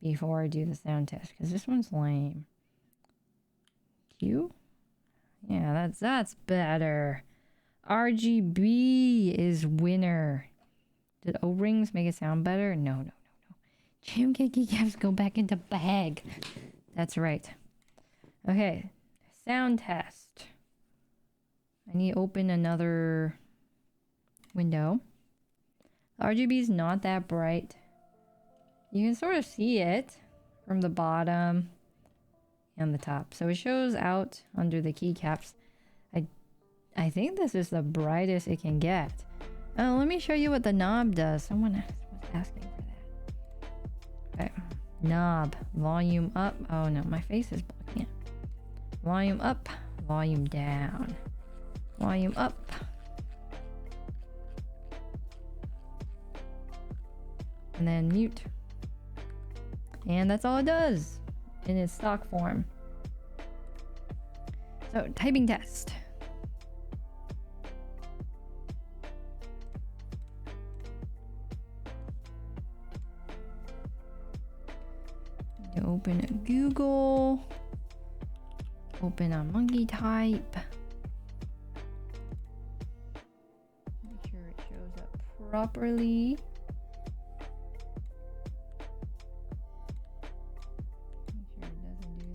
before I do the sound test because this one's lame. Q? Yeah, that's better. RGB is winner. Did O-rings make it sound better? No. GMK keycaps go back into bag. That's right. Okay, sound test. I need to open another window. RGB is not that bright. You can sort of see it from the bottom and the top. So it shows out under the keycaps. I think this is the brightest it can get. Oh, let me show you what the knob does. Someone was asking for that. Okay. Knob. Volume up. Oh no, my face is blocking it. Volume up. Volume down. Volume up. And then mute. And that's all it does in its stock form. So, typing test. You open a Google. Open a monkey type. Make sure it shows up properly.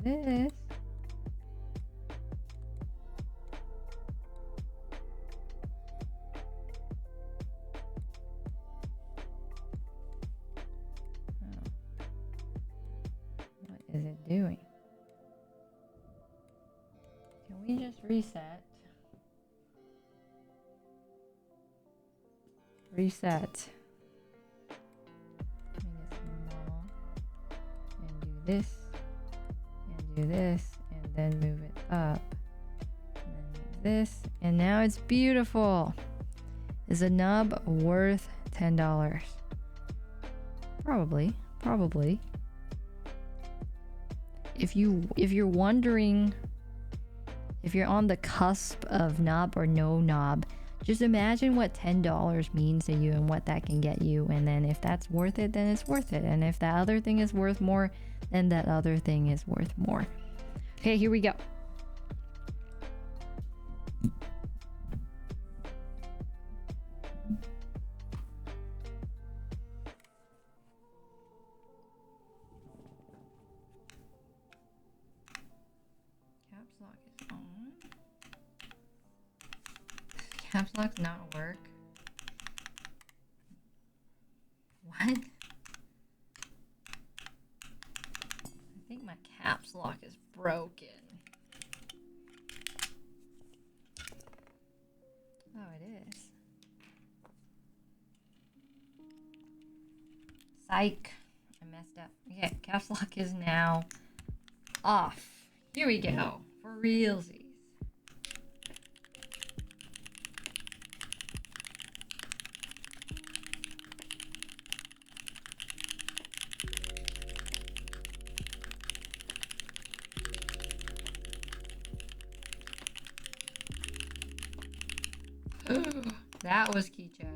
This. What is it doing? Can we just reset? Reset. Make it small. And do this. Do this and then move it up and then move this and now it's beautiful. Is a nub worth $10? Probably if you're wondering if you're on the cusp of knob or no knob, just imagine what $10 means to you and what that can get you. And then if that's worth it, then it's worth it. And if that other thing is worth more, then that other thing is worth more. Okay, here we go. Caps lock is on. Caps lock's not work. What? I think my caps lock is broken. Oh, it is. Psych. I messed up. Okay, caps lock is now off. Here we go. For realsies. That was key chatter.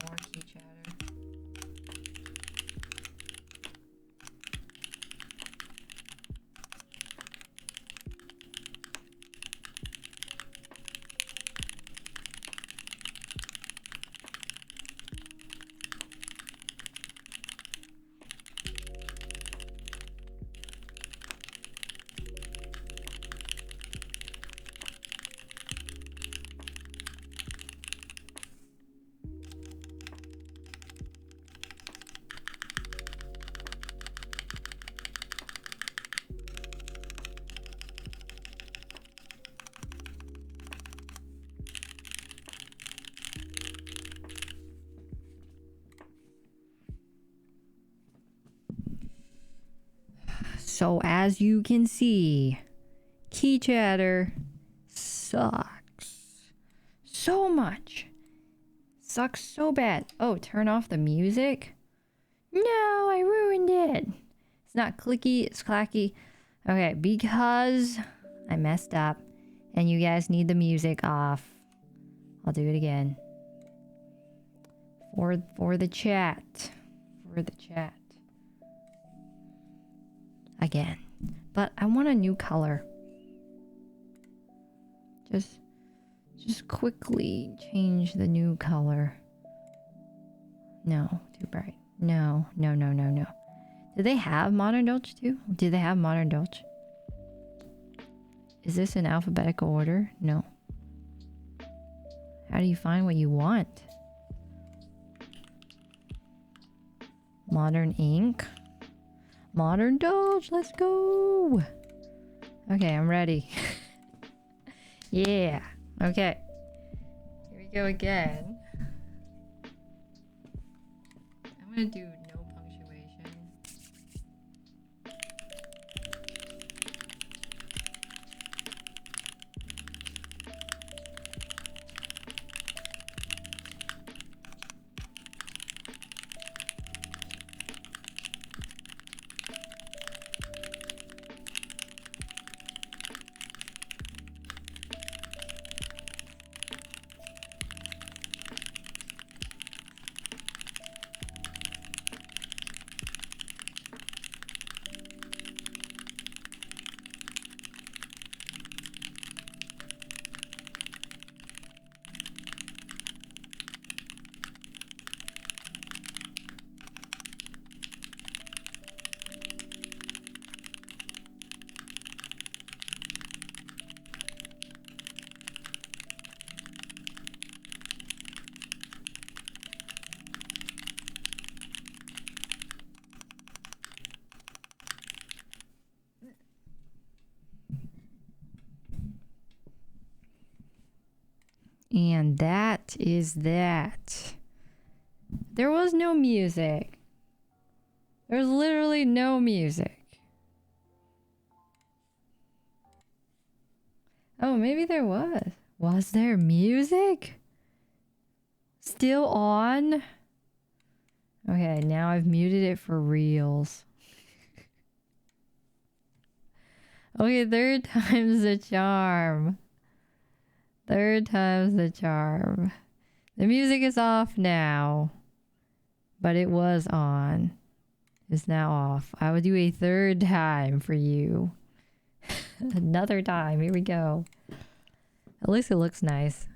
More key chatter. So as you can see, key chatter sucks so much. Sucks so bad. Oh, turn off the music? No, I ruined it. It's not clicky, it's clacky. Okay, because I messed up and you guys need the music off. I'll do it again. For the chat. For the chat. Again. But I want a new color. Just quickly change the new color. No, too bright. No. Do they have Modern Dolce too? Do they have Modern Dolce? Is this in alphabetical order? No. How do you find what you want? Modern ink. Modern Dolce, let's go. Okay, I'm ready. Yeah. Okay. Here we go again. I'm gonna do no punctuation. And that is that. There was no music. There's literally no music. Oh, maybe there was. Was there music still on? Okay, now I've muted it for reals. Okay, third time's the charm. Third time's the charm. The music is off now, but it was on. It's now off. I will do a third time for you. Another time. Here we go. At least it looks nice.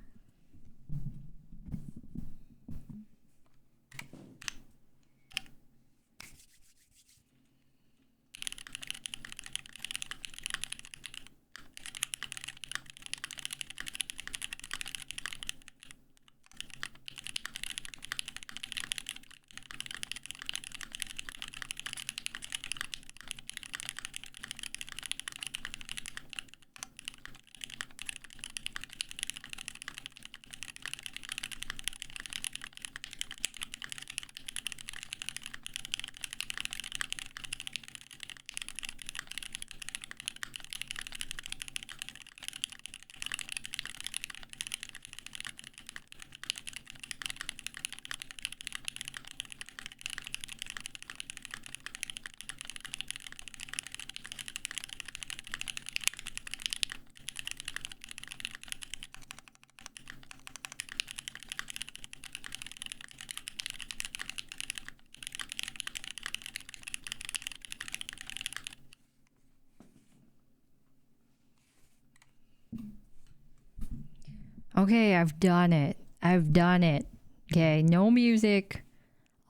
Okay, I've done it. I've done it. Okay, no music.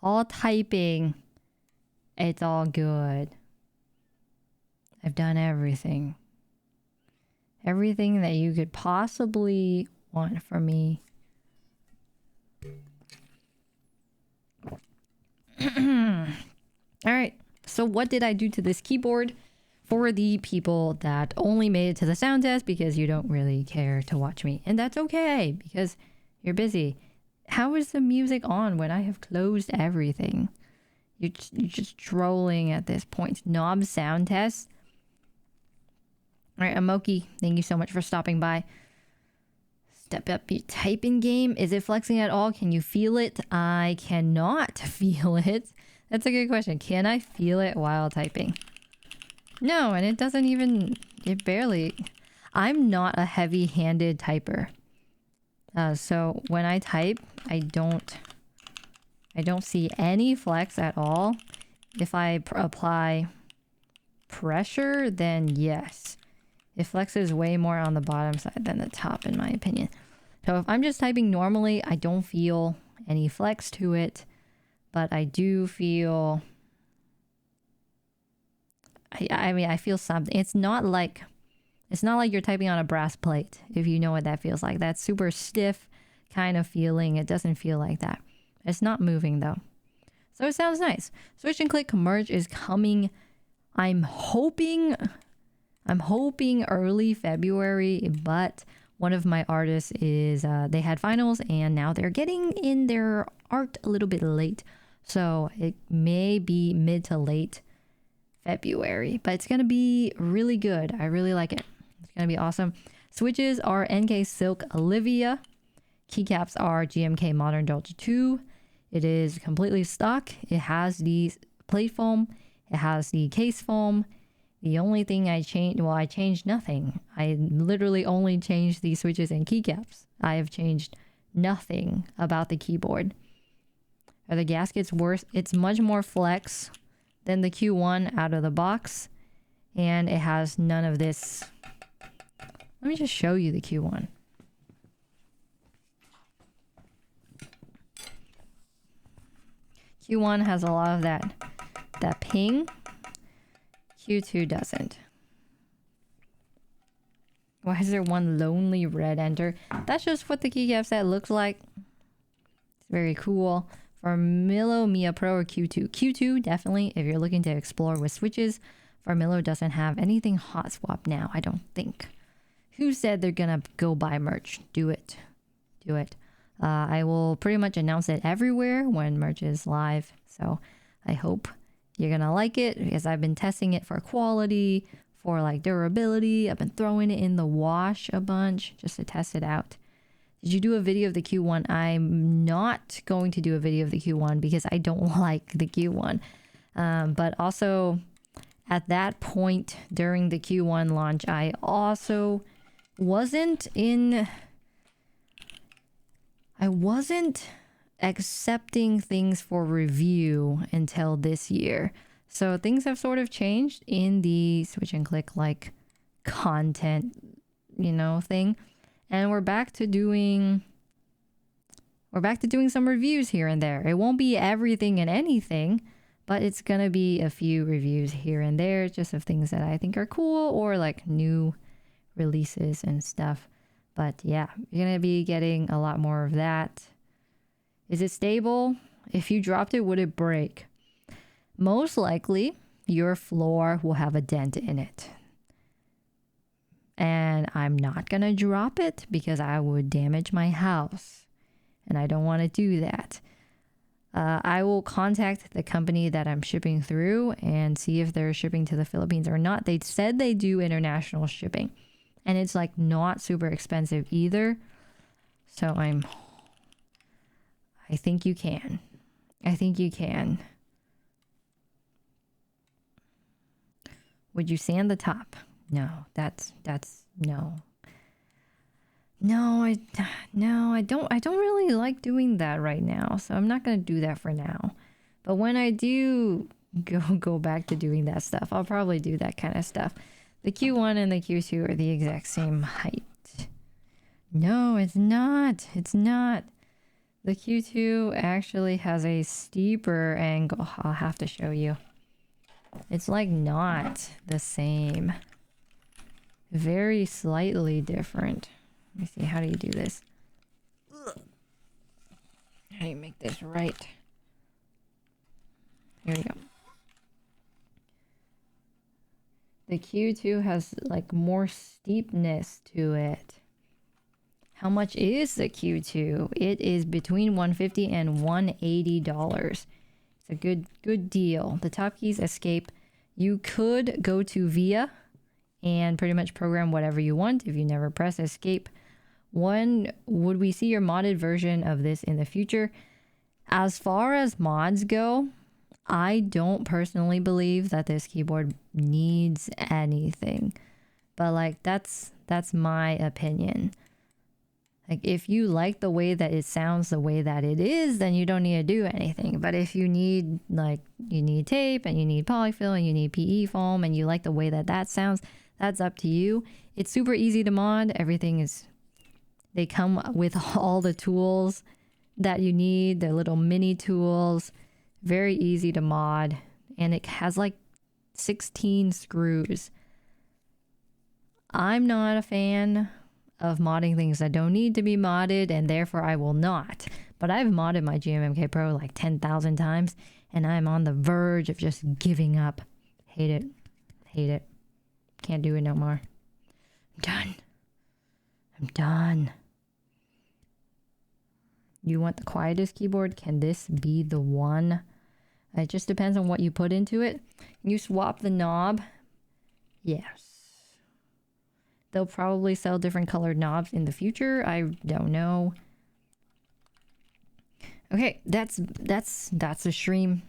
All typing. It's all good. I've done everything. Everything that you could possibly want from me. Alright, so what did I do to this keyboard? For the people that only made it to the sound test because you don't really care to watch me. And that's okay because you're busy. How is the music on when I have closed everything? You're just trolling at this point. Knob sound test. Alright, Amoki, thank you so much for stopping by. Step up your typing game. Is it flexing at all? Can you feel it? I cannot feel it. That's a good question. Can I feel it while typing? No, and it doesn't even... It barely... I'm not a heavy-handed typer. So when I type, I don't see any flex at all. If I apply pressure, then yes. It flexes way more on the bottom side than the top, in my opinion. So if I'm just typing normally, I don't feel any flex to it. But I do feel... I mean, I feel something. It's not like you're typing on a brass plate, if you know what that feels like. That super stiff kind of feeling. It doesn't feel like that. It's not moving though. So it sounds nice. Switch and click merge is coming. I'm hoping early February, but one of my artists is, they had finals and now they're getting in their art a little bit late. So it may be mid to late February, but it's gonna be really good. I really like it. It's gonna be awesome. Switches are NK Silk Olivia. Keycaps are GMK Modern Delta 2. It is completely stock. It has the plate foam. It has the case foam. The only thing I changed, well, I changed nothing. I literally only changed the switches and keycaps. I have changed nothing about the keyboard. Are the gaskets worse? It's much more flex than the Q1 out of the box, and it has none of this. Let me just show you the Q1. Q1 has a lot of that ping. Q2 doesn't. Why is there one lonely red enter? That's just what the keycap set looks like. It's very cool. For Milo, Mia Pro, or Q2. Q2, definitely, if you're looking to explore with switches. For Milo doesn't have anything hot swap now, I don't think. Who said they're gonna go buy merch? Do it. Do it. I will pretty much announce it everywhere when merch is live. So I hope you're gonna like it because I've been testing it for quality, for like durability. I've been throwing it in the wash a bunch just to test it out. Did you do a video of the Q1? I'm not going to do a video of the Q1 because I don't like the Q1. But also at that point during the Q1 launch, I also wasn't accepting things for review until this year. So things have sort of changed in the switch and click like content, thing. And we're back to doing some reviews here and there. It won't be everything and anything, but it's gonna be a few reviews here and there just of things that I think are cool or like new releases and stuff. But yeah, you're gonna be getting a lot more of that. Is it stable? If you dropped it, would it break? Most likely, your floor will have a dent in it. And I'm not gonna drop it because I would damage my house. And I don't want to do that. I will contact the company that I'm shipping through and see if they're shipping to the Philippines or not. They said they do international shipping. And it's like not super expensive either. So I think you can. I think you can. Would you sand the top? No, that's no. No, I don't really like doing that right now. So I'm not going to do that for now. But when I do go back to doing that stuff, I'll probably do that kind of stuff. The Q1 and the Q2 are the exact same height. No, it's not. It's not. The Q2 actually has a steeper angle. I'll have to show you. It's like not the same. Very slightly different. Let me see. How do you do this? How do you make this right? Here we go. The Q2 has like more steepness to it. How much is the Q2? It is between $150 and $180. It's a good deal. The top keys escape. You could go to VIA and pretty much program whatever you want if you never press escape. Would we see your modded version of this in the future? As far as mods go, I don't personally believe that this keyboard needs anything. But like that's my opinion. Like if you like the way that it sounds the way that it is, then you don't need to do anything. But if you need you need tape and you need polyfill and you need PE foam and you like the way that sounds, that's up to you. It's super easy to mod. They come with all the tools that you need. They're little mini tools. Very easy to mod. And it has like 16 screws. I'm not a fan of modding things that don't need to be modded, and therefore I will not. But I've modded my GMMK Pro like 10,000 times, and I'm on the verge of just giving up. Hate it. Hate it. Can't do it no more. I'm done. I'm done. You want the quietest keyboard? Can this be the one? It just depends on what you put into it. You swap the knob. Yes. They'll probably sell different colored knobs in the future. I don't know. Okay, that's the stream.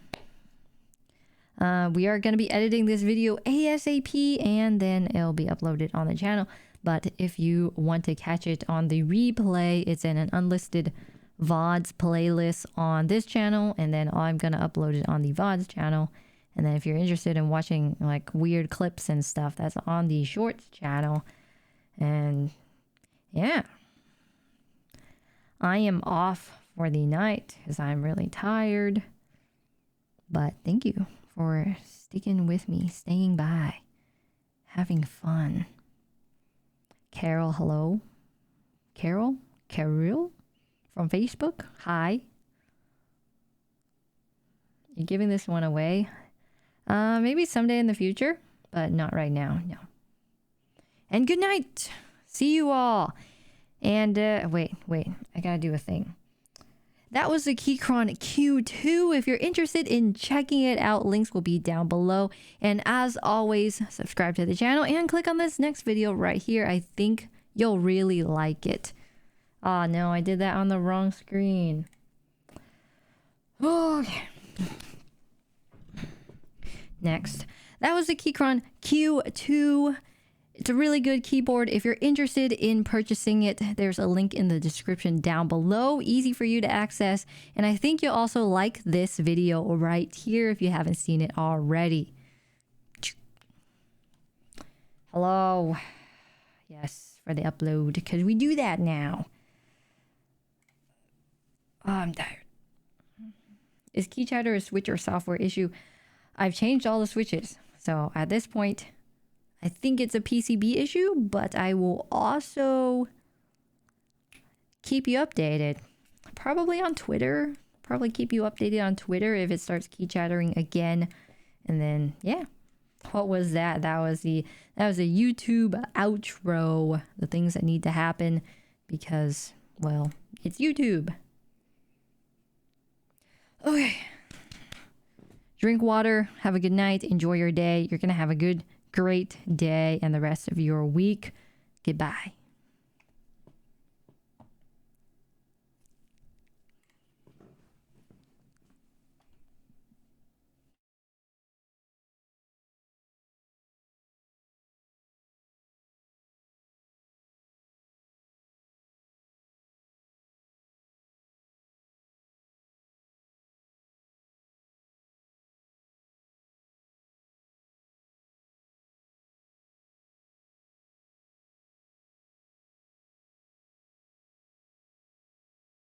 We are going to be editing this video ASAP and then it'll be uploaded on the channel. But if you want to catch it on the replay, it's in an unlisted VODs playlist on this channel, and then I'm going to upload it on the VODs channel. And then if you're interested in watching like weird clips and stuff, that's on the Shorts channel. And yeah, I am off for the night because I'm really tired. But thank you for sticking with me, staying by, having fun. Carol, hello. Carol from Facebook. Hi. You're giving this one away. Maybe someday in the future, but not right now. No. And good night. See you all. And wait. I gotta do a thing. that was the Keychron Q2. If you're interested in checking it out, links will be down below. And as always, subscribe to the channel and click on this next video right here. I think you'll really like it. Oh no, I did that on the wrong screen. Okay. Next, that was the Keychron Q2. It's a really good keyboard. If you're interested in purchasing it, there's a link in the description down below. Easy for you to access. And I think you'll also like this video right here if you haven't seen it already. Hello. Yes, for the upload, because we do that now. Oh, I'm tired. Is Keychatter a switch or software issue? I've changed all the switches. So at this point, I think it's a PCB issue, but I will also keep you updated. Probably on Twitter. Probably keep you updated on Twitter if it starts key chattering again. And then, yeah. What was that? That was a YouTube outro. The things that need to happen because, well, it's YouTube. Okay. Drink water. Have a good night. Enjoy your day. You're going to have a great day and the rest of your week. Goodbye.